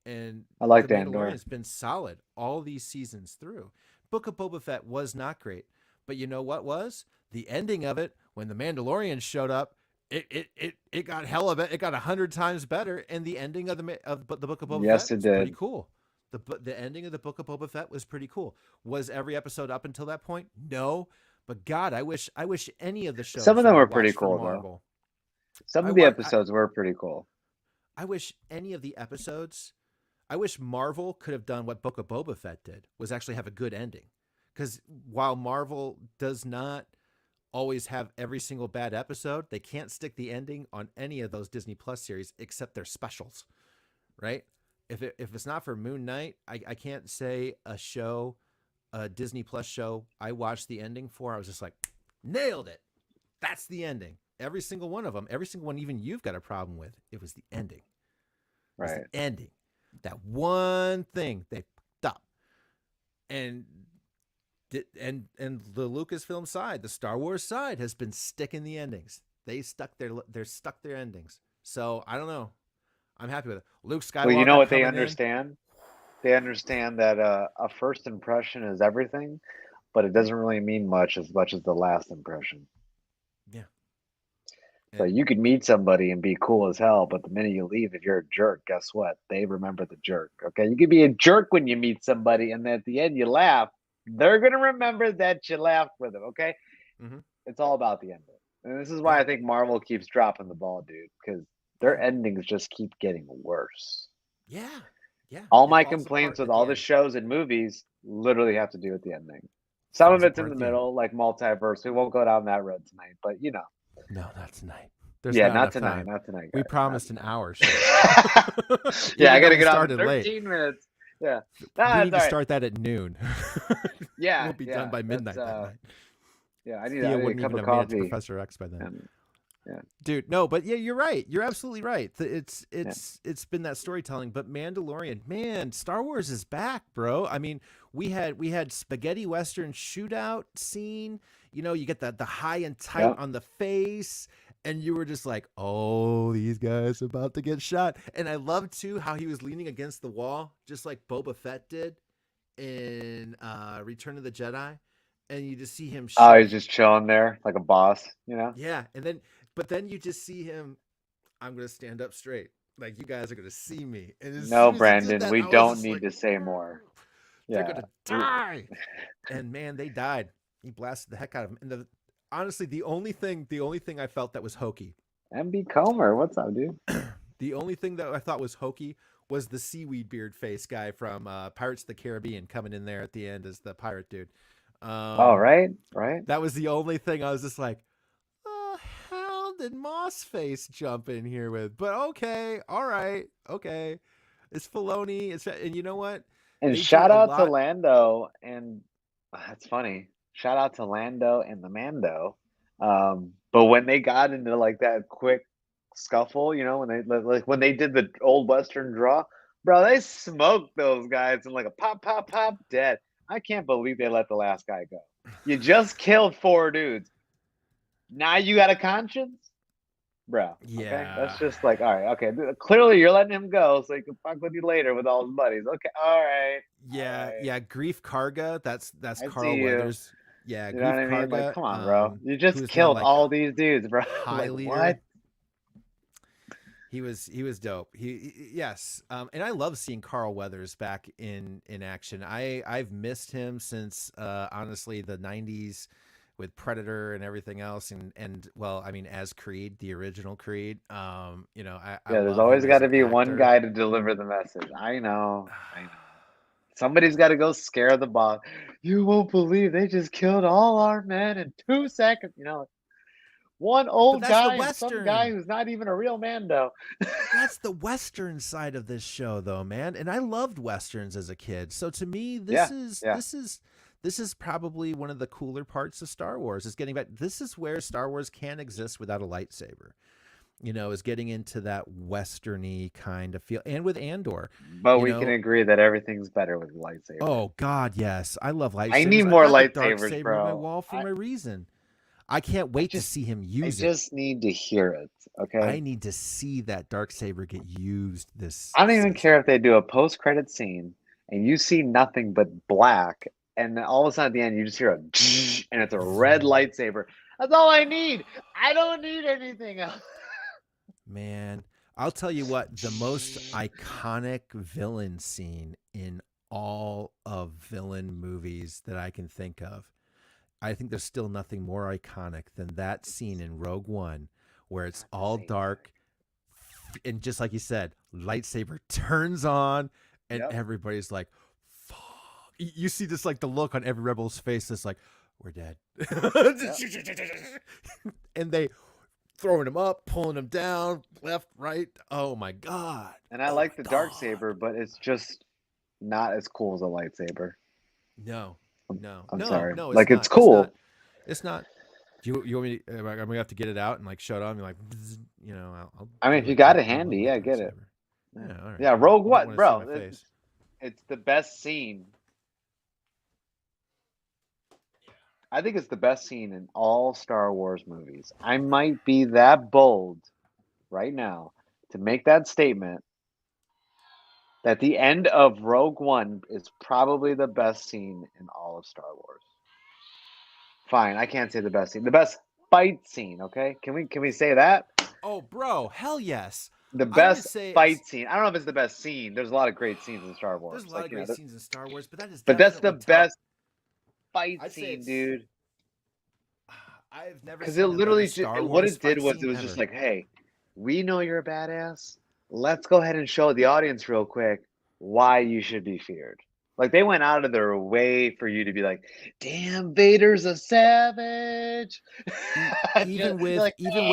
And I The liked Mandalorian Andor. has been solid all these seasons through. Book of Boba Fett was not great. But you know what was? The ending of it, when the Mandalorians showed up, it got hell of it. It got 100 times better. And the ending of the Book of Boba Yes, Fett it was pretty did. cool. The ending of the Book of Boba Fett was pretty cool. Was every episode up until that point? No. But God, I wish any of the Some shows of that them I were pretty watched from cool, though. Marvel. Some I of the want episodes were pretty cool. I wish any of the episodes. I wish Marvel could have done what Book of Boba Fett did, was actually have a good ending. Because while Marvel does not always have every single bad episode, they can't stick the ending on any of those Disney Plus series except their specials, right? If it's not for Moon Knight, I can't say a Disney Plus show I watched the ending for. I was just like, nailed it. That's the ending. Every single one of them, every single one, even you've got a problem with. It was the ending. It was Right. the ending. That one thing they fucked up. And the Lucasfilm side, the Star Wars side, has been sticking the endings. They're stuck their endings. So I don't know. I'm happy with it. Luke Skywalker. Well, you know what they coming in. understand? They understand that a first impression is everything, but it doesn't really mean much as the last impression. Yeah. So you could meet somebody and be cool as hell, but the minute you leave, if you're a jerk, guess what? They remember the jerk. Okay, you could be a jerk when you meet somebody, and then at the end you laugh. They're gonna remember that you laughed with them. Okay, Mm-hmm. it's all about the ending, and this is why I think Marvel keeps dropping the ball, dude, because their endings just keep getting worse. Yeah. Yeah. All It my falls complaints apart with at the all the end. shows and movies literally have to do with the ending. Some Falls of it's in apart the at the end. middle, like multiverse. We won't go down that road tonight, but you know. No, not tonight. There's Yeah, not not enough tonight. time. Not tonight, We guys. promised an hour show. Yeah, I Even though gotta we get on in started late. 13 minutes. Yeah. We Nah, need it's to all right. start that at noon. Yeah, We'll be yeah, done by midnight that's, that night. Yeah, I need Theo a wouldn't cup even of have made it to coffee. Professor X by then. And, yeah. Dude, no, but yeah, you're right. You're absolutely right. It's Yeah. been that storytelling, but Mandalorian, man, Star Wars is back, bro. I mean, we had spaghetti western shootout scene. You know, you get the high and tight Yeah. on the face, and you were just like, oh, these guys about to get shot. And I love too how he was leaning against the wall, just like Boba Fett did in Return of the Jedi, and you just see him. Oh, he's just chilling there like a boss, you know? Yeah, but then you just see him. I'm gonna stand up straight. Like you guys are gonna see me. And as No, soon as he did Brandon, that, we I was don't just need like, to say more. they're Yeah. gonna die. And man, they died. He blasted the heck out of him. And honestly, the only thing I felt that was hokey. MB Comer, what's up, dude? The only thing that I thought was hokey was the seaweed beard face guy from Pirates of the Caribbean coming in there at the end as the pirate dude. Oh, right. That was the only thing I was just like, how did Mossface jump in here with? But okay, all right, okay. It's Filoni. And you know what? And They shout do a out to lot- Lando, and that's funny. Shout out to Lando and the Mando. But when they got into like that quick scuffle, you know, when they did the old Western draw, bro, they smoked those guys and like a pop, pop, pop, dead. I can't believe they let the last guy go. You just killed 4 dudes. Now you got a conscience, bro. Okay, Yeah. that's just like, all right, okay. Clearly, you're letting him go so he can fuck with you later with all his buddies. Okay, all right. Yeah, all right. yeah. Grief Karga. That's I Carl see you. Weathers. Yeah, You Grief know what I mean? Karga. Like, come on, bro. You just who's now, killed like, all these dudes, bro. High Like, leader. what? He was dope. Yes. And I love seeing Carl Weathers back in action. I've missed him since honestly the 90s with Predator and everything else, and well, I mean, as Creed, the original Creed. You know, I There's love always him got as to an be one actor. guy to deliver the message. I know. Somebody's got to go scare the boss. You won't believe they just killed all our men in 2 seconds. You know, one old that's the guy and some guy Western. who's not even a real Mando. That's the Western side of this show, though, man. And I loved Westerns as a kid. So to me, Yeah, this is probably one of the cooler parts of Star Wars, is getting back. This is where Star Wars can exist without a lightsaber. You know, is getting into that westerny kind of feel. And with Andor. But you we know, can agree that everything's better with lightsaber. Oh God, yes. I love lightsabers. I need more I've got a lightsabers, Darksaber bro. on my wall for my reason. I can't wait to see him use it. I just need to hear it. Okay. I need to see that Darksaber get used this I don't even season. care if they do a post-credit scene and you see nothing but black and then all of a sudden at the end you just hear a and it's a red lightsaber. That's all I need. I don't need anything else. Man, I'll tell you what, the most iconic villain scene in all of villain movies that I can think of. I think there's still nothing more iconic than that scene in Rogue One where it's all dark and just like you said, lightsaber turns on and Yep. everybody's like, fuck. You see this like the look on every rebel's face that's like, we're dead. And they throwing him up, pulling him down, left, right. Oh my god. And I Oh like my the dark God. saber, but it's just not as cool as a lightsaber. No, no, I'm no, sorry. no. Like, it's It's cool. not. It's not. You want me? I'm gonna have to get it out and like show it on. You're like, you know, I'll I mean, do if you it. got it I love handy, my yeah, dark get it. saber. Yeah, all right. Yeah, Well, Rogue you don't One, want to see bro. my face. It's the best scene. I think it's the best scene in all Star Wars movies. I might be that bold right now to make that statement that the end of Rogue One is probably the best scene in all of Star Wars. Fine, I can't say the best scene. The best fight scene, okay? Can we say that? Oh, bro, hell yes. The I'm gonna best say fight scene. I don't know if it's the best scene. There's a lot of great scenes in Star there's Wars. a lot of great scenes in Star Wars, but that is But that's the definitely top. best fight I'd say scene, it's. dude. I've never Because seen it a literally better Star what Wars it did fight was scene it was ever. just like, hey, we know you're a badass. Let's go ahead and show the audience real quick why you should be feared. Like, they went out of their way for you to be like, damn, Vader's a savage. Even You're with like, even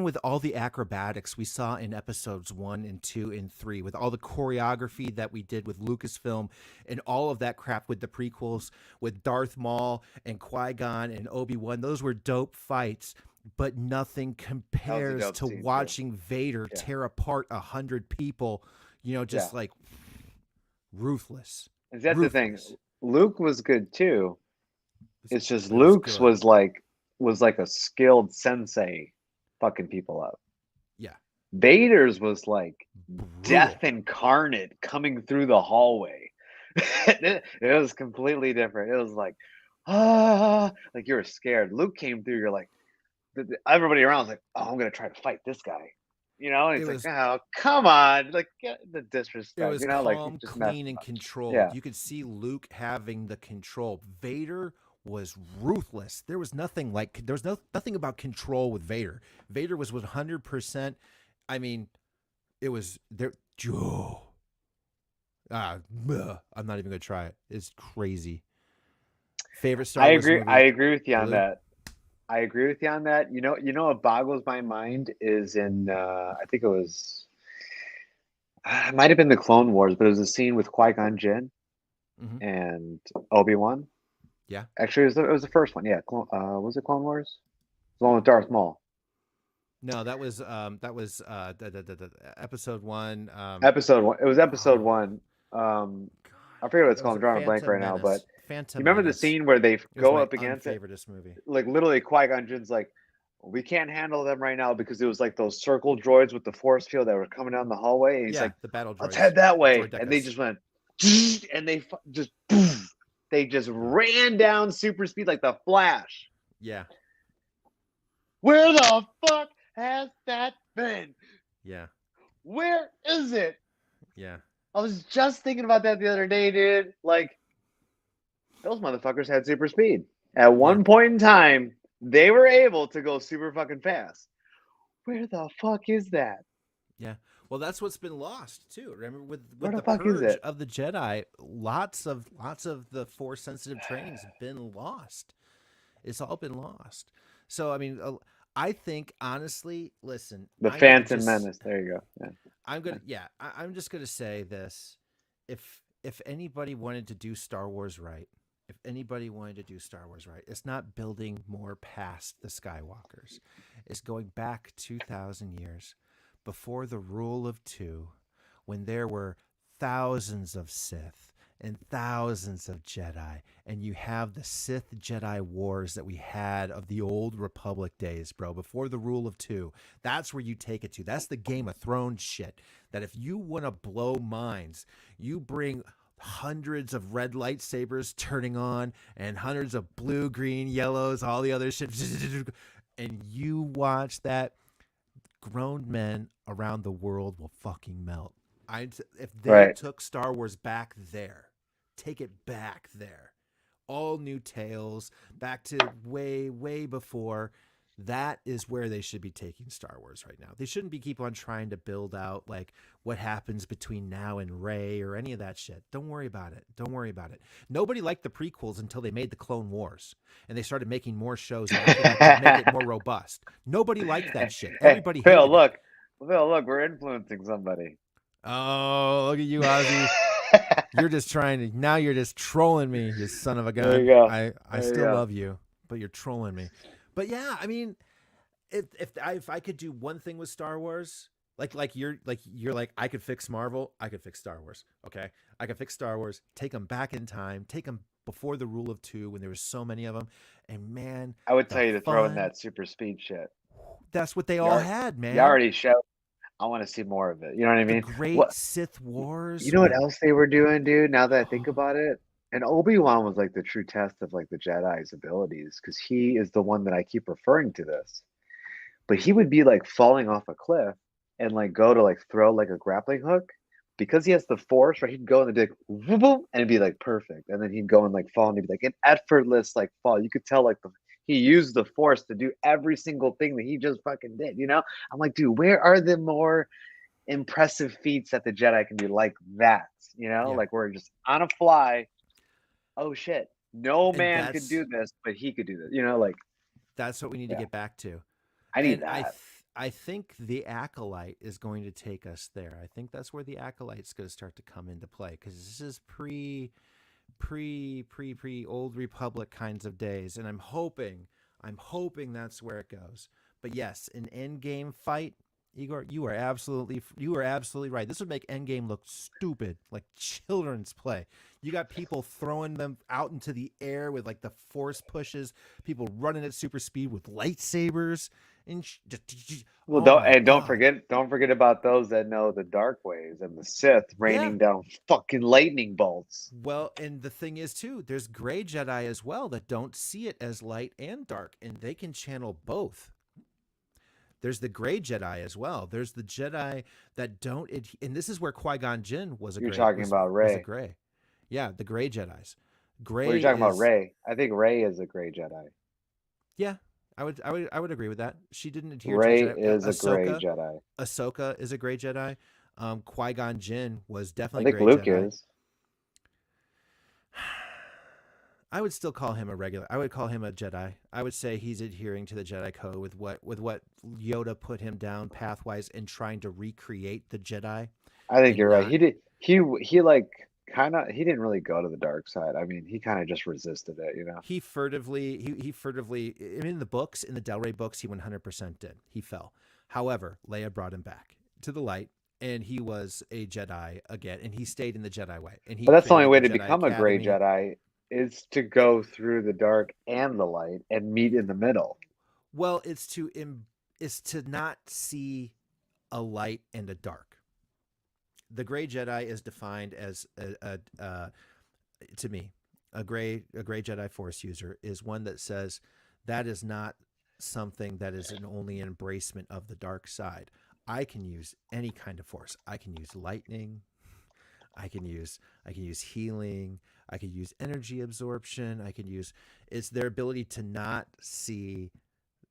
with all the acrobatics we saw in episodes 1 and 2 and 3, with all the choreography that we did with Lucasfilm and all of that crap with the prequels with Darth Maul and Qui-Gon and Obi-Wan, those were dope fights, but nothing compares dope to scene, too. watching Vader Yeah. tear apart 100 people, you know, just Yeah. like ruthless. And that's the thing. Ruthless. Luke was good too. It's just But it was Luke's good. was like a skilled sensei fucking people up. Yeah. Vader's was like Brutal. death incarnate coming through the hallway. It was completely different. It was like, like you were scared. Luke came through. You're like, everybody around was like, oh, I'm gonna try to fight this guy. You know, and It it's was like, oh, come on, like, get the it disrespect. was You know, like, calm, just clean, messed and up. controlled. Yeah. You could see Luke having the control. Vader was ruthless. There was nothing like nothing about control with Vader. Vader was 100%. I mean, it was there. Joe. I'm not even gonna try it. It's crazy. Favorite Star Wars movie? I agree with you on Blue? that. I agree with you on that. You know what boggles my mind is in I think it was it might have been the Clone Wars, but it was a scene with Qui-Gon Jinn Mhm. and Obi-Wan. Yeah. Actually, it was the first one. Yeah, was it Clone Wars? The one with Darth Maul. No, that was episode 1. Episode one. It was episode Oh, one. I forget what it's it called. was I'm drawing a blank Phantom right now, but Menace. Phantom you remember the Menace. scene where they It was go my up against it? unfavoritist movie. Like, literally, Qui-Gon Jinn's like, we can't handle them right now because it was like those circle droids with the force field that were coming down the hallway. And he's Yeah, like, the battle droids. let's head that way. Droidecas. And they just went, and they just ran down super speed like the Flash. Yeah, Where the fuck has that been? yeah, Where is it? yeah. I was just thinking about that the other day, dude. Like, those motherfuckers had super speed. At one point in time, they were able to go super fucking fast. Where the fuck is that? Yeah. Well, that's what's been lost too. Remember with Where the the fuck is purge it? of the Jedi, lots of the force sensitive trainings have been lost. It's all been lost. So I mean, I think honestly, listen, The I'm gonna Phantom just- Menace. There you go. Yeah. I'm just gonna say this: if anybody wanted to do Star Wars right, it's not building more past the Skywalkers. It's going back 2,000 years before the rule of 2, when there were thousands of Sith and thousands of Jedi, and you have the Sith Jedi wars that we had of the old Republic days, bro, before the rule of 2. That's where you take it to. That's the Game of Thrones shit. That if you want to blow minds, you bring hundreds of red lightsabers turning on and hundreds of blue, green, yellows, all the other shit. And you watch that, grown men around the world will fucking melt. If they Right. took Star Wars back there, take it back there, all new tales, back to way, way before. That is where they should be taking Star Wars right now. They shouldn't be keep on trying to build out like what happens between now and Rey or any of that shit. Don't worry about it. Don't worry about it. Nobody liked the prequels until they made the Clone Wars and they started making more shows after that to make it more robust. Nobody liked that shit. Everybody Hey, hated it. Phil, look, we're influencing somebody. Oh, look at you, Ozzy. You're just trying to, now you're just trolling me, you son of a gun. There you go. I There you still go. love you, but you're trolling me. But yeah, I mean, if I could do one thing with Star Wars, like you're like I could fix Marvel, I could fix Star Wars. Okay, I could fix Star Wars, take them back in time, take them before the Rule of Two when there was so many of them, and man, I would the tell you to throw in fun. that super speed shit. That's what they You all already, had, you man. already showed. I want to see more of it. You know what I The mean? Great What Sith you Wars know what with else they were doing, dude? Now that I think about it, and Obi-Wan was like the true test of like the Jedi's abilities because he is the one that I keep referring to this. But he would be like falling off a cliff and like go to like throw like a grappling hook because he has the force, right? He'd go and it'd be like boom, boom, and it'd be like perfect, and then he'd go and like fall and he'd be like an effortless like fall. You could tell like he used the force to do every single thing that he just fucking did. You know, I'm like, dude, where are the more impressive feats that the Jedi can do like that? You know, yeah, like we're just on a fly. Oh shit, no and man could do this, but he could do this. You know, like that's what we need to yeah, get back to. I need And that. I think the Acolyte is going to take us there. I think that's where the Acolyte's going to start to come into play because this is pre Old Republic kinds of days, and I'm hoping that's where it goes. But yes, an end game fight, Igor, you are absolutely right. This would make Endgame look stupid, like children's play. You got people throwing them out into the air with like the force pushes, people running at super speed with lightsabers, and Well, oh my god, don't forget about those that know the dark ways and the Sith yeah. raining down fucking lightning bolts. Well, and the thing is too, there's gray Jedi as well that don't see it as light and dark, and they can channel both. There's the gray Jedi as well. There's the Jedi that don't, and this is where Qui Gon Jinn You're talking about was a Ray. gray. Yeah, the gray Jedi's. Well, you're Gray talking about is Ray. I think Ray is a gray Jedi. yeah. I would agree with that. She didn't adhere to the Ray Jedi. is a gray Jedi. Ahsoka is a gray Jedi. Qui Gon Jinn was I definitely think gray Luke Jedi. is. I would still call him a regular. I would call him a Jedi. I would say he's adhering to the Jedi code with what Yoda put him down pathwise and trying to recreate the Jedi I think and you're right. not. He like kind of he didn't really go to the dark side. I mean, he kind of just resisted it, you know. He furtively in the books, in the Del Rey books, he 100% did. He fell. However, Leia brought him back to the light, and he was a Jedi again, and he stayed in the Jedi way, and he But that's the only created way the to Jedi become a gray Academy. Jedi is to go through the dark and the light and meet in the middle. Well, it's to not see a light and a dark. The gray Jedi is defined as to me a gray Jedi Force user is one that says that is not something that is an only an embracement of the dark side. I can use any kind of force. I can use lightning. I can use healing. I can use energy absorption. I can use it's their ability to not see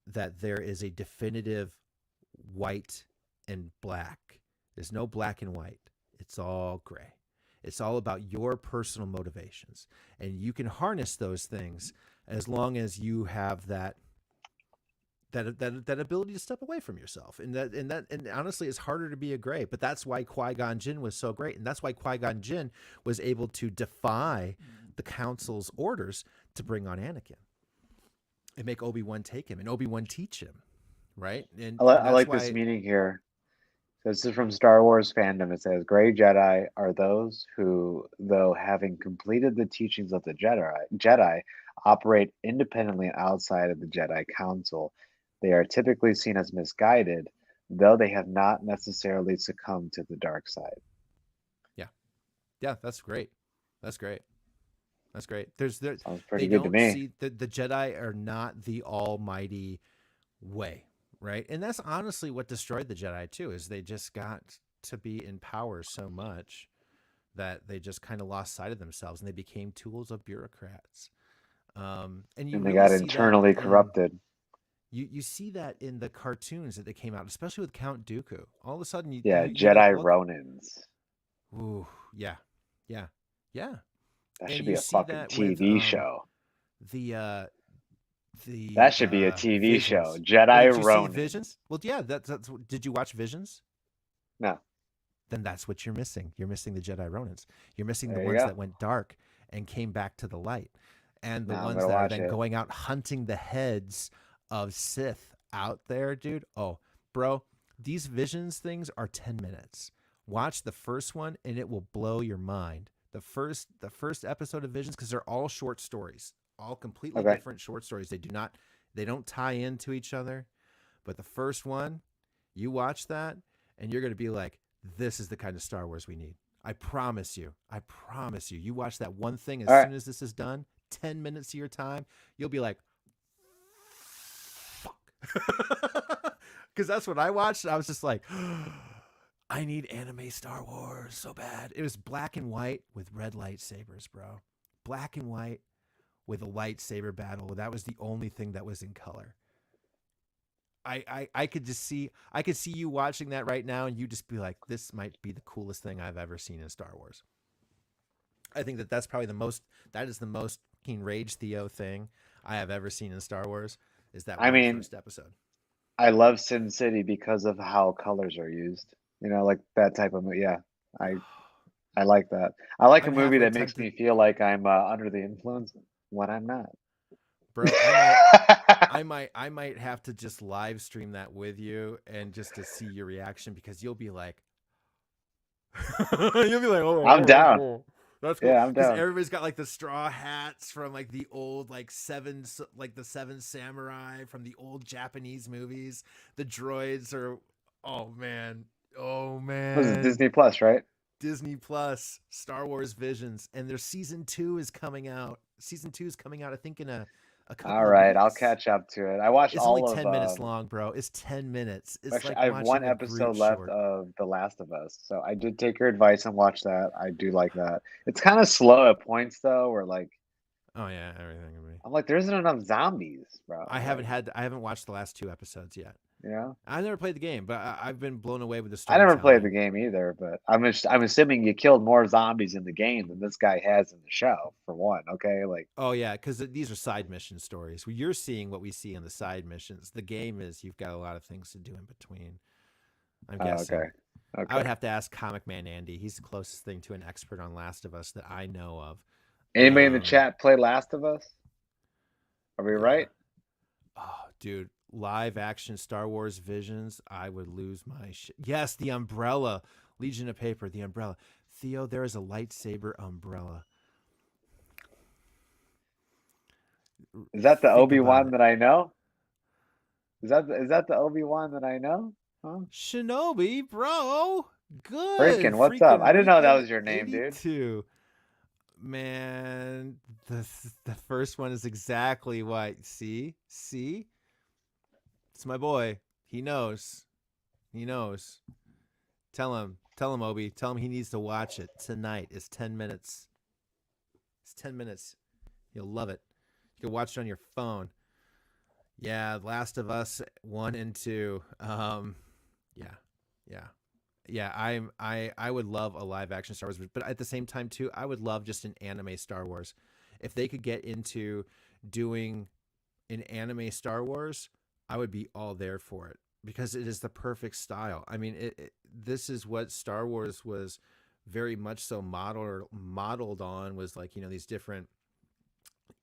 that there is a definitive white and black. There's no black and white. It's all gray. It's all about your personal motivations. And you can harness those things as long as you have that ability to step away from yourself. And honestly it's harder to be a gray, but that's why Qui-Gon Jinn was so great. And that's why Qui-Gon Jinn was able to defy the council's orders to bring on Anakin and make Obi-Wan take him and Obi-Wan teach him. Right. And I that's like this why meaning here. So this is from Star Wars fandom. It says, "Gray Jedi are those who, though having completed the teachings of the Jedi, operate independently and outside of the Jedi Council. They are typically seen as misguided, though they have not necessarily succumbed to the dark side." yeah. Yeah, that's great. That's great. That's great. There's there Sounds they pretty good to don't me. see the Jedi are not the almighty way, right? And that's honestly what destroyed the Jedi too, is they just got to be in power so much that they just kind of lost sight of themselves and they became tools of bureaucrats. And you And they really got see that internally in corrupted. you see that in the cartoons that they came out, especially with Count Dooku. All of a sudden, Yeah, you like Jedi look, Ronins. ooh, yeah, yeah, yeah, That and should be you a see fucking that with TV show. the That should be a TV show. Visions. Well, Jedi did you see Ronin. Visions? Well, yeah, did you watch Visions? No, Then that's what you're missing. You're missing the Jedi Ronins. You're missing the there you ones go. that went dark and came back to the light, and the Now I'm ones gonna that are watch then it. going out hunting the heads of Sith out there, dude. Oh, bro, these Visions things are 10 minutes. Watch the first one and it will blow your mind. The first episode of Visions, because they're all short stories, all completely Okay. different short stories. They don't tie into each other. But the first one, you watch that and you're gonna be like, this is the kind of Star Wars we need. I promise you. I promise you. You watch that one thing as All right. soon as this is done, 10 minutes of your time, you'll be like, fuck. Because that's what I watched. I was just like, I need anime Star Wars so bad. It was black and white with red lightsabers, bro. Black and white with a lightsaber battle. That was the only thing that was in color. I could just see you watching that right now and you just be like, this might be the coolest thing I've ever seen in Star Wars. I think that is the most King Rage Theo thing I have ever seen in Star Wars, is that I one mean, first episode. I love Sin City because of how colors are used. You know, like that type of movie. Yeah, I I like that. I like a I'm movie halfway that makes tempted, me feel like I'm under the influence when I'm not. bro. I might have to just live stream that with you and just to see your reaction, because you'll be like, you'll be like, oh, I'm that's down. cool. That's cool. Yeah, I'm Because down. everybody's got like the straw hats from like the old like the Seven Samurai from the old Japanese movies. The droids are, oh man, oh This is man. Disney Plus, right? Disney Plus, Star Wars Visions, and their season 2 is coming out. Season 2 is coming out, I think, in a All couple of right, I'll weeks. catch up to it. I watched It's only all of 10 minutes long, bro. It's 10 minutes. It's actually like I have one watching a episode Groot left short. of The Last of Us. So I did take your advice and watch that. I do like that. It's kind of slow at points though, where like Oh yeah, everything of me. I'm like, there isn't enough zombies, bro. Like, I haven't watched the last 2 episodes yet. you know? I never played the game, but I've been blown away with the I never played the storytelling. game either, but I'm assuming you killed more zombies in the game than this guy has in the show, for one. Okay, like Oh yeah, because these are side mission stories. You're seeing what we see in the side missions. The game is, you've got a lot of things to do in between. I'm oh, guessing. okay, I would okay. have to ask Comic Man Andy. He's the closest thing to an expert on Last of Us that I know of. Anybody in the chat play Last of Us? Are we Yeah. right? Oh, dude, live action Star Wars Visions. I would lose my shit. Yes, the umbrella. Legion of Paper, the umbrella. Theo, there is a lightsaber umbrella. Is that the Think about Obi-Wan it. that I know? Is that the Obi-Wan that I know? Huh? Shinobi, bro. Good. Freaking, what's up? Freaking I didn't know that Rican was your name, dude. 82. Man, the first one is exactly what. See? It's my boy. He knows. He knows. Tell him, Obi. Tell him he needs to watch it tonight. It's 10 minutes. It's 10 minutes. You'll love it. You can watch it on your phone. Yeah, Last of Us 1 and 2. Yeah, yeah, yeah. I would love a live action Star Wars, but at the same time too, I would love just an anime Star Wars. If they could get into doing an anime Star Wars, I would be all there for it, because it is the perfect style. I mean, this is what Star Wars was very much so modeled on, was like, these different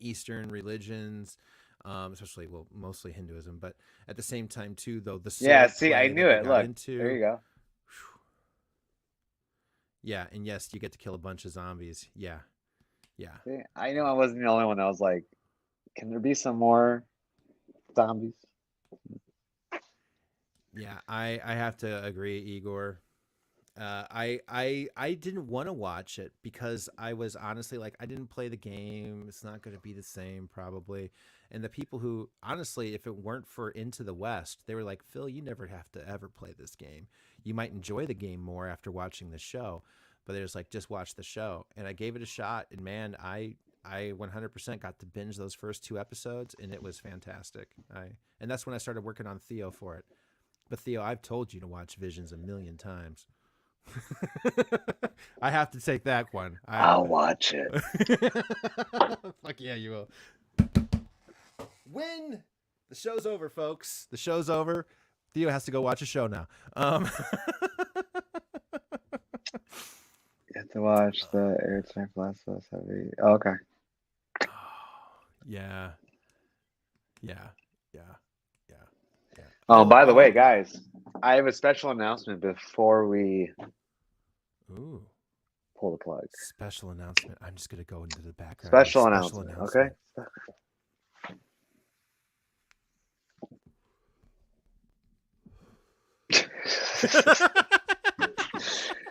Eastern religions, especially, well, mostly Hinduism, but at the same time too, though, the Yeah, sword see, I play that knew they it. got Look, there into. you go. Yeah, and yes, you get to kill a bunch of zombies. Yeah, yeah, See, I knew I wasn't the only one that was like, can there be some more zombies? yeah. I have to agree, Igor. I didn't want to watch it because I was honestly like, I didn't play the game. It's not going to be the same probably. And the people who honestly, if it weren't for Into the West, they were like, Phil, you never have to ever play this game. You might enjoy the game more after watching the show. But they're just like, just watch the show. And I gave it a shot. And man, I 100% got to binge those first 2 episodes, and it was fantastic. And that's when I started working on Theo for it. But Theo, I've told you to watch Visions a million times. I have to take that one. I'll watch it. Fuck yeah, you will. When the show's over, folks, the show's over. Theo has to go watch a show now. You have to watch the Air Time Last of Us Heavy. Oh, okay. Yeah. Oh, by the way, guys, I have a special announcement before we Ooh. pull the plug. Special announcement. I'm just gonna go into the background. Special announcement. Okay.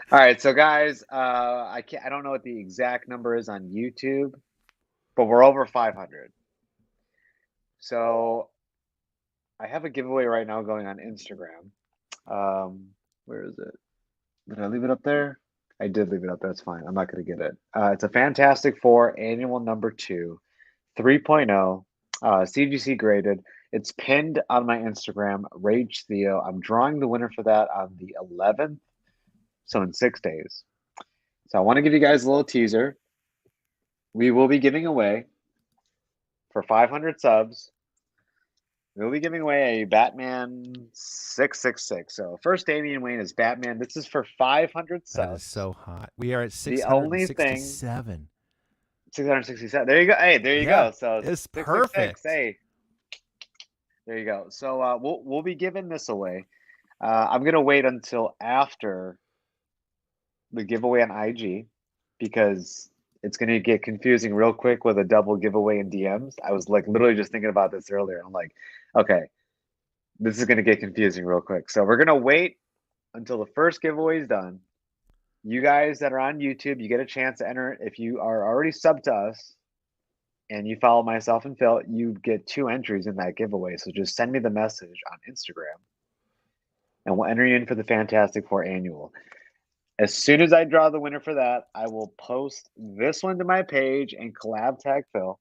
All right, so guys, I don't know what the exact number is on YouTube, but we're over 500. So I have a giveaway right now going on Instagram. Where is it? Did I leave it up there? I did leave it up there. That's fine. I'm not going to get it. It's a Fantastic Four annual number 2, 3.0, CGC graded. It's pinned on my Instagram, Rage Theo. I'm drawing the winner for that on the 11th, so in 6 days. So I want to give you guys a little teaser. We will be giving away, for 500 subs, we'll be giving away a Batman 666. So first Damian Wayne is Batman. This is for 500 subs. That is so hot. We are at The only 667. 667. There you go. Hey, there you go. So it's 666. perfect. Hey, there you go. So we'll be giving this away. I'm gonna wait until after the giveaway on IG because it's gonna get confusing real quick with a double giveaway in DMs. I was like literally just thinking about this earlier. I'm like, okay, this is gonna get confusing real quick. So we're gonna wait until the first giveaway is done. You guys that are on YouTube, you get a chance to enter it. If you are already subbed to us and you follow myself and Phil, you get 2 entries in that giveaway. So just send me the message on Instagram and we'll enter you in for the Fantastic Four annual. As soon as I draw the winner for that, I will post this one to my page and collab tag Phil.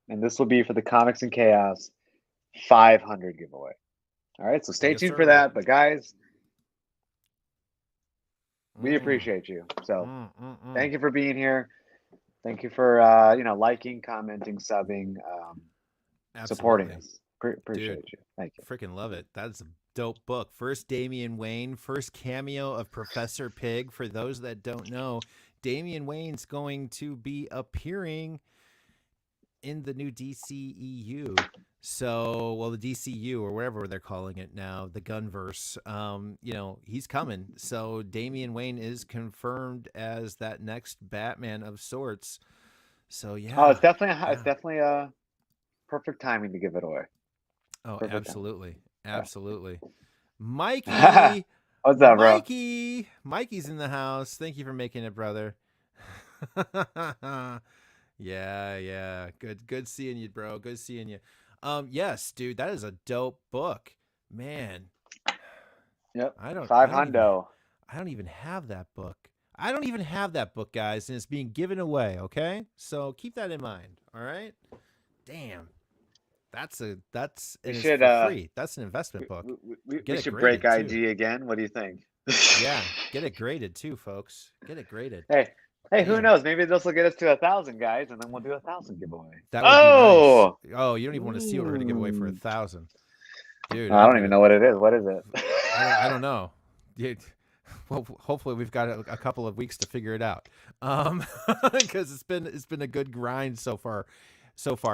And this will be for the Comics and Chaos 500 giveaway. All right, so stay tuned for that. But guys, we appreciate you. So thank you for being here. Thank you for liking, commenting, subbing, supporting us. Appreciate you. Thank you. Freaking love it. That's a dope book. First Damian Wayne, first cameo of Professor Pig. For those that don't know, Damian Wayne's going to be appearing in the new DCEU. So, well, the DCU or whatever they're calling it now, the Gunverse. He's coming. So Damian Wayne is confirmed as that next Batman of sorts. So yeah. Oh, it's definitely a perfect timing to give it away. Oh, Perfect absolutely. Absolutely. Mikey. What's up, bro? Mikey's in the house. Thank you for making it, brother. Yeah. Good seeing you, bro. Good seeing you. Yes, dude, that is a dope book. Man. Yep. 500. I don't even have that book. I don't even have that book, guys, and it's being given away, okay? So keep that in mind, all right? Damn. That's for free. That's an investment book. We should break IG again. What do you think? Yeah, get it graded too, folks. Get it graded. Hey, who knows? Maybe this will get us to 1,000 guys, and then we'll do 1,000 giveaway. That would be nice. Oh, you don't even want to see what we're gonna give away for 1,000, dude. I don't even know what it is. What is it? I don't know, dude. Well, hopefully we've got a couple of weeks to figure it out, because it's been a good grind so far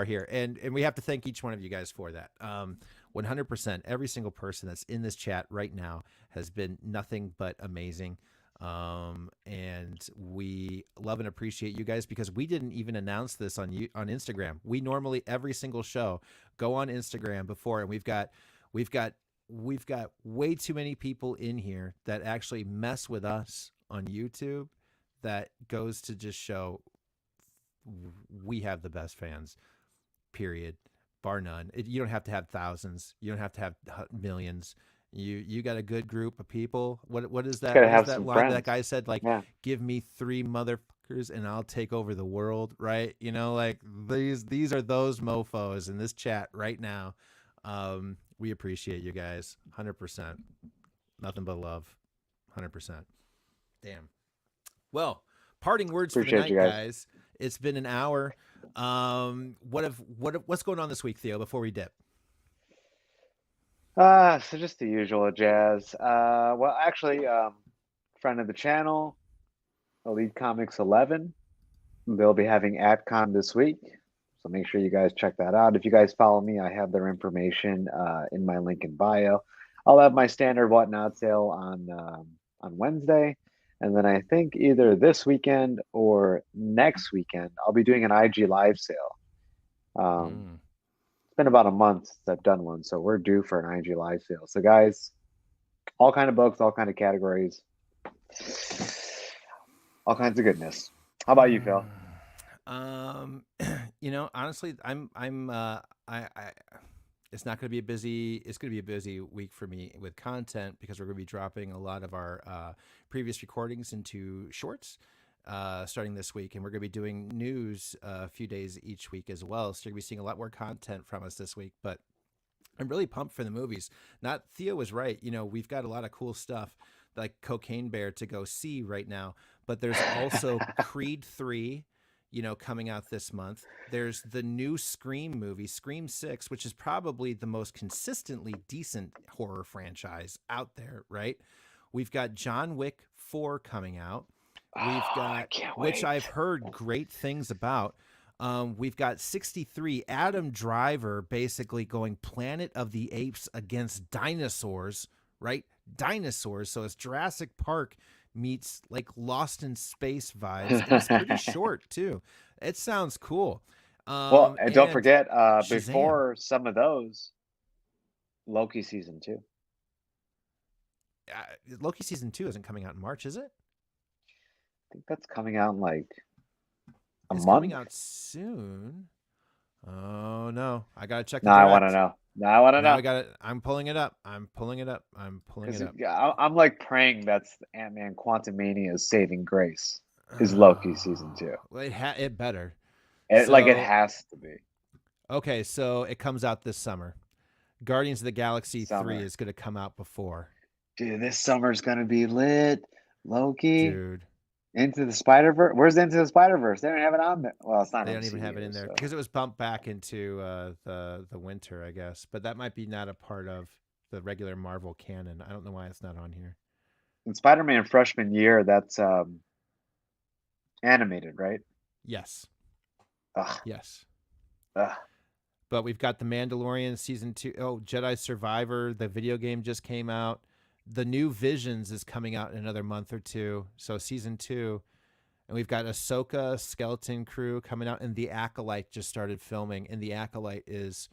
here, and we have to thank each one of you guys for that. 100%. Every single person that's in this chat right now has been nothing but amazing. And we love and appreciate you guys because we didn't even announce this on Instagram. We normally every single show go on Instagram before, and we've got we've got way too many people in here that actually mess with us on YouTube. That goes to just show we have the best fans, period, bar none. You don't have to have thousands. You don't have to have millions. You got a good group of people. What is that? Gotta What is have that some line friends. that guy said? Like, Yeah. give me 3 motherfuckers and I'll take over the world, right? You know, like these are those mofos in this chat right now. We appreciate you guys, 100%. Nothing but love, 100%. Damn. Well, parting words for the Appreciate night, you guys. guys. It's been an hour. What's going on this week, Theo? Before we dip. So just the usual jazz. Well, actually, friend of the channel, Elite Comics 11. They'll be having AdCon this week, so make sure you guys check that out. If you guys follow me, I have their information in my link in bio. I'll have my standard whatnot sale on Wednesday, and then I think either this weekend or next weekend I'll be doing an IG live sale. It's been about a month since I've done one, so we're due for an IG live sale. So guys, all kind of books, all kind of categories, all kinds of goodness. How about you, Phil? You know, honestly, it's not going to be it's going to be a busy week for me with content because we're going to be dropping a lot of our previous recordings into shorts starting this week, and we're going to be doing news a few days each week as well. So you're going to be seeing a lot more content from us this week, but I'm really pumped for the movies. Theo was right. You know, we've got a lot of cool stuff like Cocaine Bear to go see right now, but there's also Creed 3, you know, coming out this month. There's the new Scream movie, Scream 6, which is probably the most consistently decent horror franchise out there, right? We've got John Wick 4 coming out. We've got, which I've heard great things about. We've got 63, Adam Driver basically going Planet of the Apes against dinosaurs, right? Dinosaurs. So it's Jurassic Park meets like Lost in Space vibes. And it's pretty short too. It sounds cool. Well, and don't forget, Shazam. before some of those, Loki season 2. Loki season 2 isn't coming out in March, is it? I think that's coming out in like it's month. Coming out soon. Oh no, I gotta check. No, I want to know. No, I want to know. I got it. I'm pulling it up. I'm pulling it up. I'm like praying that's Ant-Man Quantumania's saving grace is Loki season 2. Well, it better. It has to be. Okay, so it comes out this summer. Guardians of the Galaxy 3 is going to come out before. Dude, this summer's going to be lit. Loki. Dude. Into the Spider-Verse? Where's Into the Spider-Verse? They don't have it on there. Well, it's not. They don't even have it in there because it was bumped back into the winter, I guess. But that might be not a part of the regular Marvel canon. I don't know why it's not on here. In Spider-Man freshman year, that's animated, right? Yes. Ugh. Yes. Ugh. But we've got The Mandalorian season 2. Oh, Jedi Survivor, the video game just came out. The new Visions is coming out in another month or two. So season 2. And we've got Ahsoka, Skeleton Crew coming out. And The Acolyte just started filming. And The Acolyte is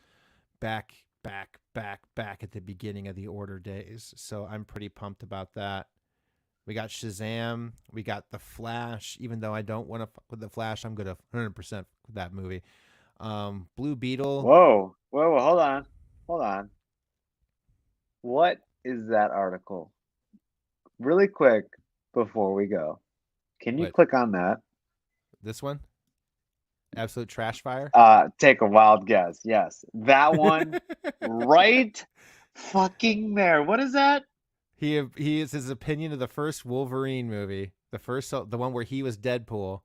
back at the beginning of the Order days. So I'm pretty pumped about that. We got Shazam. We got The Flash. Even though I don't want to fuck with The Flash, I'm going to 100% with that movie. Blue Beetle. Whoa, hold on. What is that article? Really quick before we go, can you click on that? This one? Absolute Trash Fire? Take a wild guess. Yes, that one. Right fucking there. What is that? He is his opinion of the first Wolverine movie, the one where he was Deadpool.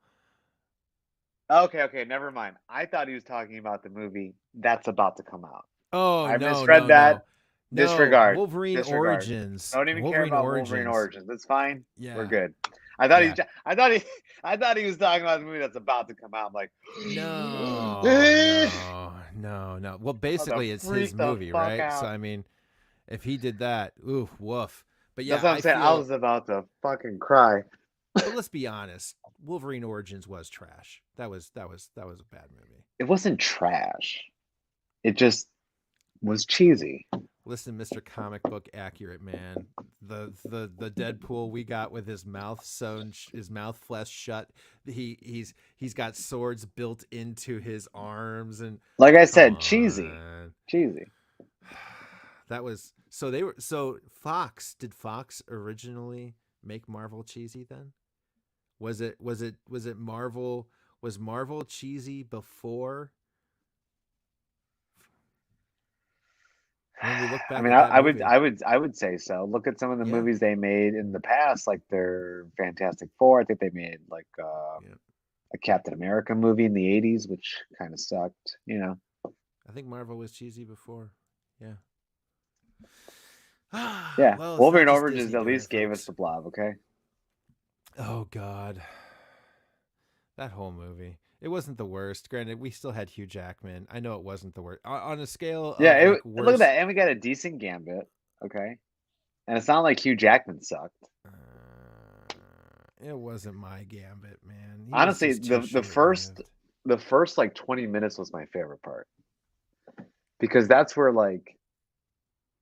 Okay, never mind. I thought he was talking about the movie that's about to come out. Oh, I misread that. No. Disregard. Wolverine Origins. Don't even care about Wolverine Origins. That's fine. Yeah, we're good. I thought he was talking about the movie that's about to come out. I'm like, no. Well, basically, it's his movie, right? Out. So I mean, if he did that, oof, woof. But yeah, that's what I'm saying. I was about to fucking cry. But let's be honest. Wolverine Origins was trash. That was a bad movie. It wasn't trash. It just was cheesy. Listen, Mr. Comic Book Accurate, man. The Deadpool we got with his mouth sewn, his mouth flesh shut. He's got swords built into his arms, and Like I come said, cheesy, on. cheesy. That was so they were so Fox. Did Fox originally make Marvel cheesy then? Was it Marvel? Was Marvel cheesy before? When we look back I mean, at that movie, I would say so. Look at some of the yeah, movies they made in the past, like their Fantastic Four. I think they made like yeah. a Captain America movie in the '80s, which kind of sucked. You know. I think Marvel was cheesy before. Yeah. Yeah, Well, it's not Wolverine just Origins Disney at doing least it, gave us folks. the Blob. Okay. Oh God, that whole movie. It wasn't the worst. Granted, we still had Hugh Jackman. I know it wasn't the worst. On a scale Yeah, of like look at worst, that, and we got a decent Gambit. Okay, and it's not like Hugh Jackman sucked. it wasn't my Gambit, man. He was Honestly, just too the short first lived. the first like 20 minutes was my favorite part because that's where like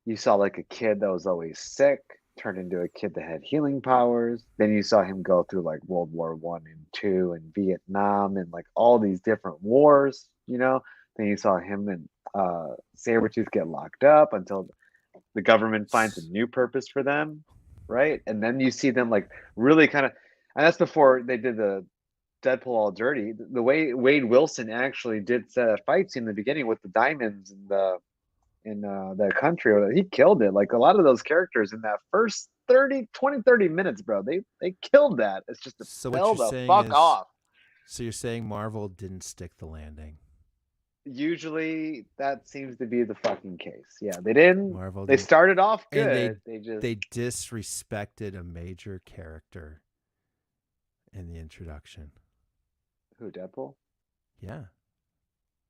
you saw like a kid that was always sick turned into a kid that had healing powers. Then you saw him go through like World War One and Two and Vietnam and like all these different wars, you know. Then you saw him and Sabretooth get locked up until the government finds a new purpose for them, right? And then you see them like really kind of, and that's before they did the Deadpool all dirty. The way Wade Wilson actually did set a fight scene in the beginning with the diamonds and the country, he killed it. Like a lot of those characters in that first 30 minutes, bro, they killed that. It's just to So what fell you're the saying fuck is, off. so you're saying Marvel didn't stick the landing. Usually that seems to be the fucking case. Yeah, they didn't. Marvel They didn't, started off and good. They just they disrespected a major character in the introduction. who Deadpool? Yeah.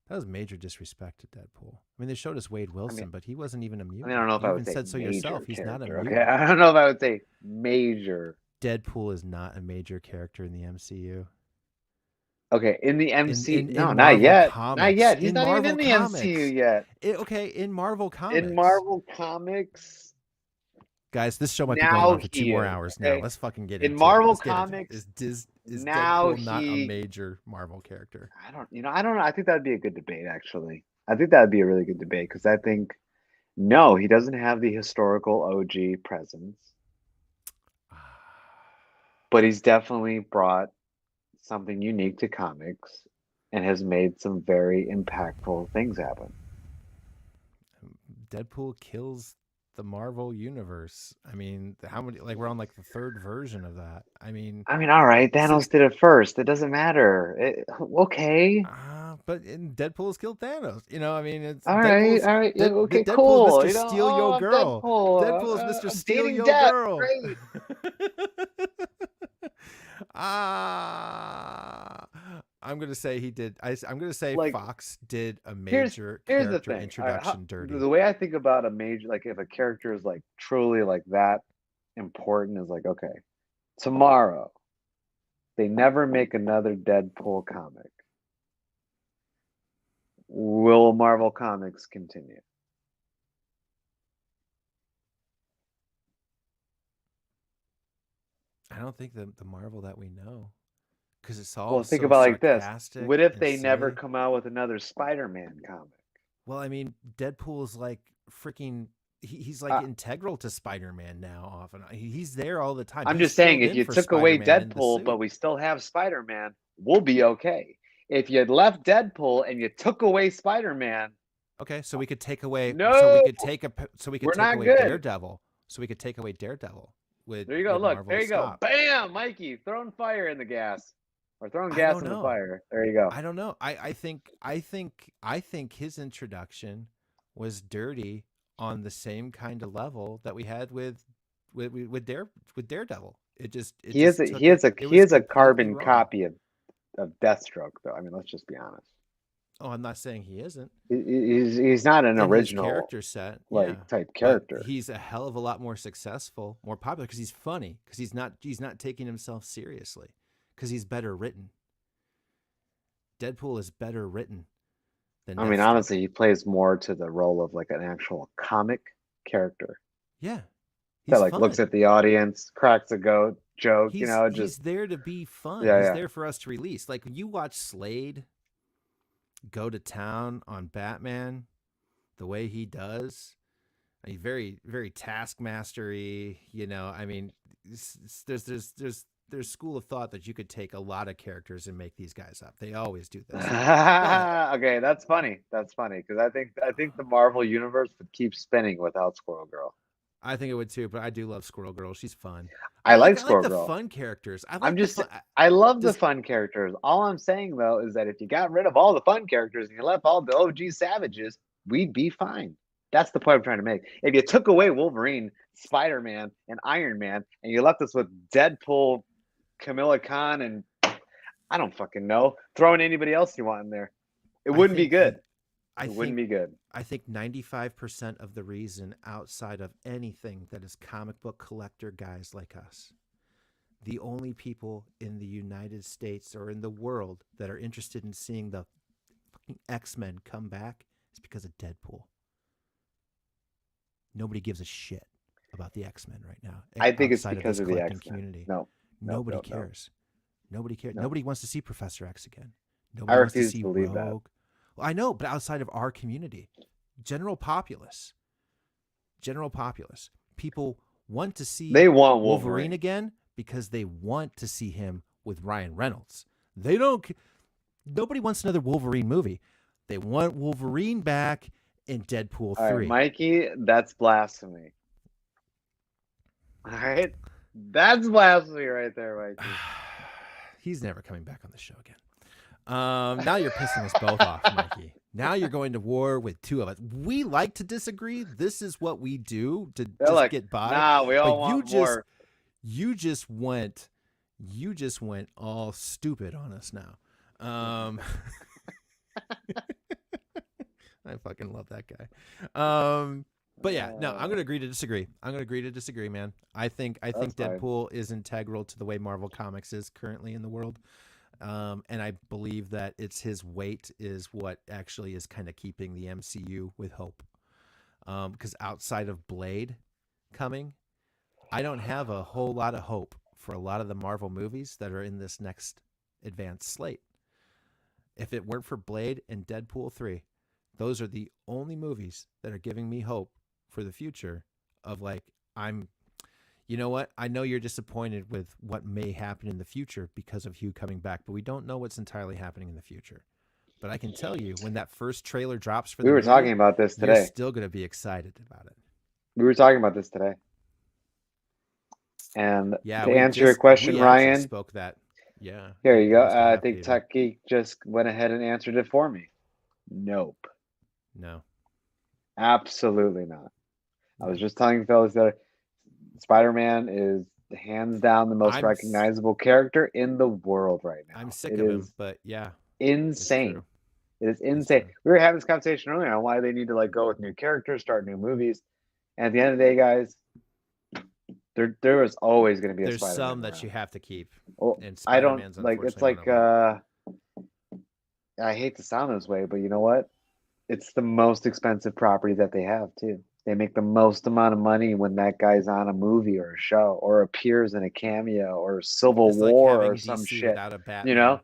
That was major disrespect to Deadpool. I mean, they showed us Wade Wilson, but he wasn't even a mutant. I don't know if You I even would say said so major yourself. He's not a character. mutant. Okay, I don't know if I would say major. Deadpool is not a major character in the MCU. Okay, in the MCU, no, In not Marvel yet, not Comics. yet. He's In not even Marvel in the Comics. MCU yet. Okay, in Marvel Comics. In Marvel Comics, Guys, this show might be going now on for 2 he more is. hours now. Okay, Let's fucking get in into Marvel it. Let's get into it. Comics, Is now Deadpool not a he. major Marvel character? I don't know. I think that'd be a good debate, actually. I think that'd be a really good debate because I think no, he doesn't have the historical OG presence, but he's definitely brought something unique to comics and has made some very impactful things happen. Deadpool kills the Marvel universe. I mean, how many? Like we're on like the third version of that. I mean, All right, so, Thanos did it first. It doesn't matter. Okay. but in Deadpool's killed Thanos. You know, I mean, it's All right. All right. The Okay. Deadpool's Cool. Mr. Steal Your Oh, Girl. Deadpool. Deadpool's Mr. I'm Steal dating Your death. Girl. Great. I'm gonna say he did. I'm gonna say Like, Fox did a here's major here's the character thing. All right, introduction dirty. the way I think about a major, like if a character is like truly like that important, is like okay, tomorrow they never make another Deadpool comic. Will Marvel Comics continue? I don't think the Marvel that we know, because it's all Well, think so about it like this. sarcastic. What if and they never silly. come out with another Spider-Man comic? Well, I mean, Deadpool is like freaking. He's like Uh, integral to Spider-Man now. Often he's there all the time. I'm He's just saying, filled if in you for took away Spider-Man in the Deadpool, suit. but we still have Spider-Man, we'll be okay. If you had left Deadpool and you took away Spider-Man, Okay, so we could take away. no, So we could we're take not away good. Daredevil. So we could take away Daredevil. There you go. with Look, Marvel's there you go. stop. Bam, Mikey, throwing fire in the gas, or throwing I gas don't in the know. fire. There you go. I don't know. I think his introduction was dirty on the same kind of level that we had with Daredevil. It just He is took he is it. a It he was is a completely carbon wrong. copy of Deathstroke, though. I mean, let's just be honest. Oh, I'm not saying he isn't. He's not an In his original character set, like yeah, type but character. he's a hell of a lot more successful, more popular because he's funny. Because he's not taking himself seriously. Because he's better written. Deadpool is better written than. I mean, Deathstroke. honestly, he plays more to the role of like an actual comic character Yeah, that he's like looks fun. at the audience, cracks a joke, just He's there to be fun. yeah, He's yeah. there for us to release. Like when you watch Slade go to town on Batman, the way he does, I mean, very very taskmastery. I mean, there's school of thought that you could take a lot of characters and make these guys up. They always do this, but Okay, that's funny. That's funny because I think the Marvel universe would keep spinning without Squirrel Girl. I think it would too. But I do love Squirrel Girl. She's fun. I like I like Squirrel the Girl. fun characters. I I'm like the just fun. I love the Does fun characters. All I'm saying though is that if you got rid of all the fun characters and you left all the OG savages, we'd be fine. That's the point I'm trying to make. If you took away Wolverine, Spider-Man, and Iron Man, and you left us with Deadpool, Camilla Khan, and I don't fucking know, throwing anybody else you want in there, it I wouldn't be think good. I It wouldn't think be good. I think 95% of the reason outside of anything that is comic book collector guys like us, the only people in the United States or in the world that are interested in seeing the fucking X-Men come back is because of Deadpool. Nobody gives a shit about the X-Men right now I think it's outside of because this of the collecting X-Men. community. No, no, Nobody no, no, cares. Nobody cares. no. Nobody wants to see Professor X again. I Nobody wants to refuse to see believe that. Rogue. Well, I know, but outside of our community, general populace, people want to see They want Wolverine Wolverine. again because they want to see him with Ryan Reynolds. They don't. Nobody wants another Wolverine movie. They want Wolverine back in Deadpool 3. All right, Mikey, that's blasphemy. All right, that's blasphemy right there, Mikey. He's never coming back on the show again. Now you're pissing us both off, Mikey. Now you're going to war with two of us. We like to disagree. This is what we do to They're just like, get by. nah, we all But want more. you just went all stupid on us now. I fucking love that guy. But yeah, no, I'm gonna agree to disagree. Man. I think That's fine. Deadpool is integral to the way Marvel Comics is currently in the world. And I believe that it's his weight is what actually is kind of keeping the MCU with hope. Because outside of Blade coming, I don't have a whole lot of hope for a lot of the Marvel movies that are in this next advanced slate. If it weren't for Blade and Deadpool 3, those are the only movies that are giving me hope for the future of like, you know what? I know you're disappointed with what may happen in the future because of Hugh coming back, but we don't know what's entirely happening in the future. But I can tell you when that first trailer drops for the We were movie, talking about this you're today. still going to be excited about it. We were talking about this today. And Yeah, to answer your question, we actually Ryan, spoke that. Yeah. here you go. posted I about think Peter. Tech Geek just went ahead and answered it for me. Nope. No. Absolutely not. I was just telling fellas that Spider-Man is hands down the most recognizable character in the world right now. I'm sick of him, but yeah. Insane. It is It's insane. true. We were having this conversation earlier on why they need to like go with new characters, start new movies. And at the end of the day, guys, there is always going to be a There's Spider-Man some that around. you have to keep. Well, And I Spider-Man's don't like. It's unfortunately like one of them. I hate to sound this way, but you know what? It's the most expensive property that they have too. They make the most amount of money when that guy's on a movie or a show or appears in a cameo or Civil It's like War having or some DC shit. without a Batman. You know,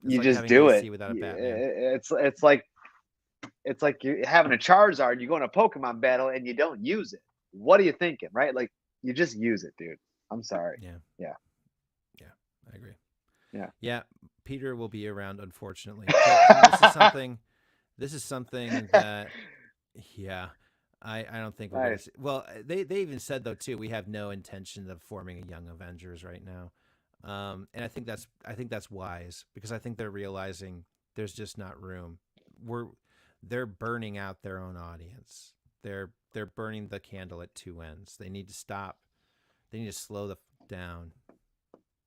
It's you like just having do DC it. without a Batman. It's like you having a Charizard. You go in a Pokemon battle and you don't use it. What are you thinking, right? Like you just use it, dude. I'm sorry. Yeah, I agree. Yeah. Peter will be around, unfortunately. But this is something that, I don't think we're Nice. gonna see. Well, they even said though too, we have no intention of forming a Young Avengers right now, and I think that's wise because I think they're realizing there's just not room. They're burning out their own audience. They're burning the candle at two ends. They need to stop. They need to slow down,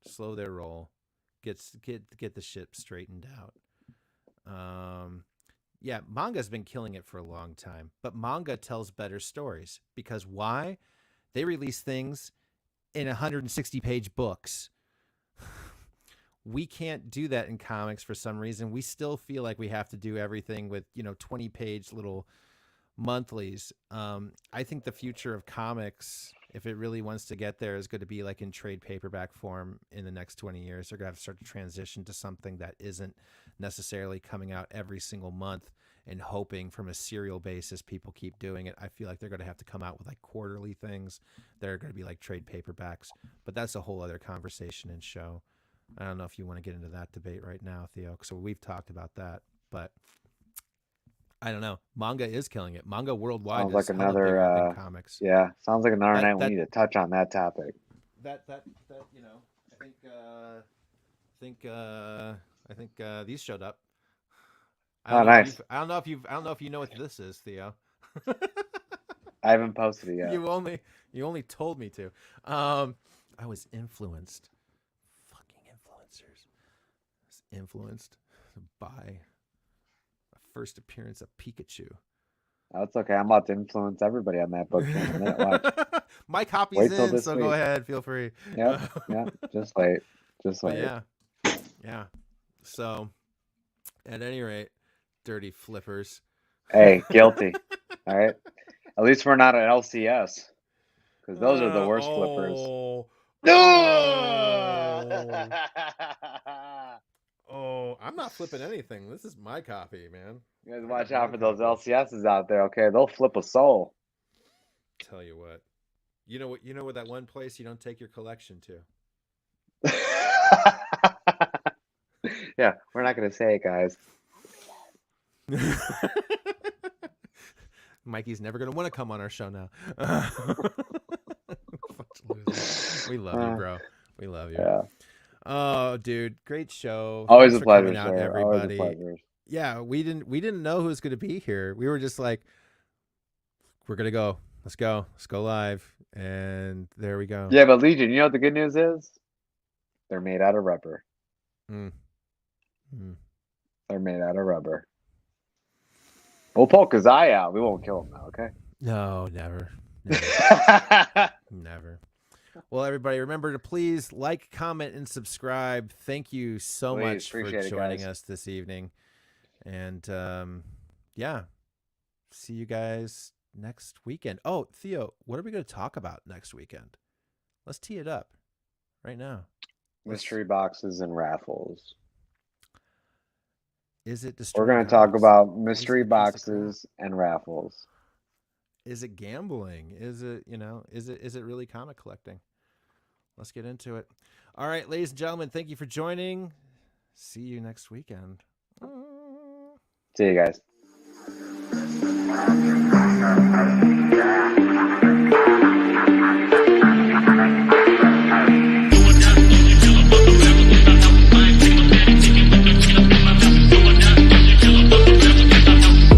slow their roll, get the ship straightened out. Manga's been killing it for a long time, but manga tells better stories because why? They release things in 160-page books. We can't do that in comics for some reason. We still feel like we have to do everything with 20-page little monthlies. I think the future of comics, if it really wants to get there, is going to be like in trade paperback form in the next 20 years. They're going to have to start to transition to something that isn't necessarily coming out every single month and hoping from a serial basis people keep doing it. I feel like they're going to have to come out with like quarterly things that are going to be like trade paperbacks, but that's a whole other conversation and show. I don't know if you want to get into that debate right now, Theo. So we've talked about that, but I don't know. Manga is killing it. Manga worldwide Sounds like is hella bigger another. than comics. Yeah, sounds like another That night we that need to touch on that topic. that you know, I think these showed up. Oh, nice. I don't know if you know what this is, Theo. I haven't posted it yet. You only told me to. I was influenced. Fucking influencers. I was influenced by a first appearance of Pikachu. That's okay. I'm about to influence everybody on that book here in a minute. Watch. My copy's Wait till in, this so week. go ahead. Feel free. Yep. Just wait. Just But wait. yeah. So, at any rate, dirty flippers. Hey, guilty. All right. At least we're not an LCS, because those are the worst flippers. Oh, I'm not flipping anything. This is my copy, man. You guys watch out for those LCSs out there, okay? They'll flip a soul. Tell you what. You know what that one place you don't take your collection to. Yeah, we're not gonna say it, guys. Mikey's never gonna want to come on our show now. We love you, bro. We love you. Yeah. Oh, dude, great show. Always Thanks a for coming pleasure, out, sir. everybody. Always a pleasure. Yeah, we didn't know who was going to be here. We were just like, we're gonna go. Let's go live, and there we go. Yeah, but Legion, you know what the good news is? They're made out of rubber. They're made out of rubber. We'll poke his eye out. We won't kill him now, okay? No, never. Never. Well, everybody, remember to please like, comment, and subscribe. Thank you so much for joining us this evening. And yeah, see you guys next weekend. Oh, Theo, what are we going to talk about next weekend? Let's tee it up right now. Mystery boxes and raffles. Is it We're going to talk about mystery boxes and raffles. Is it gambling? Is it, is it really comic collecting? Let's get into it. All right, ladies and gentlemen, thank you for joining. See you next weekend. See you guys.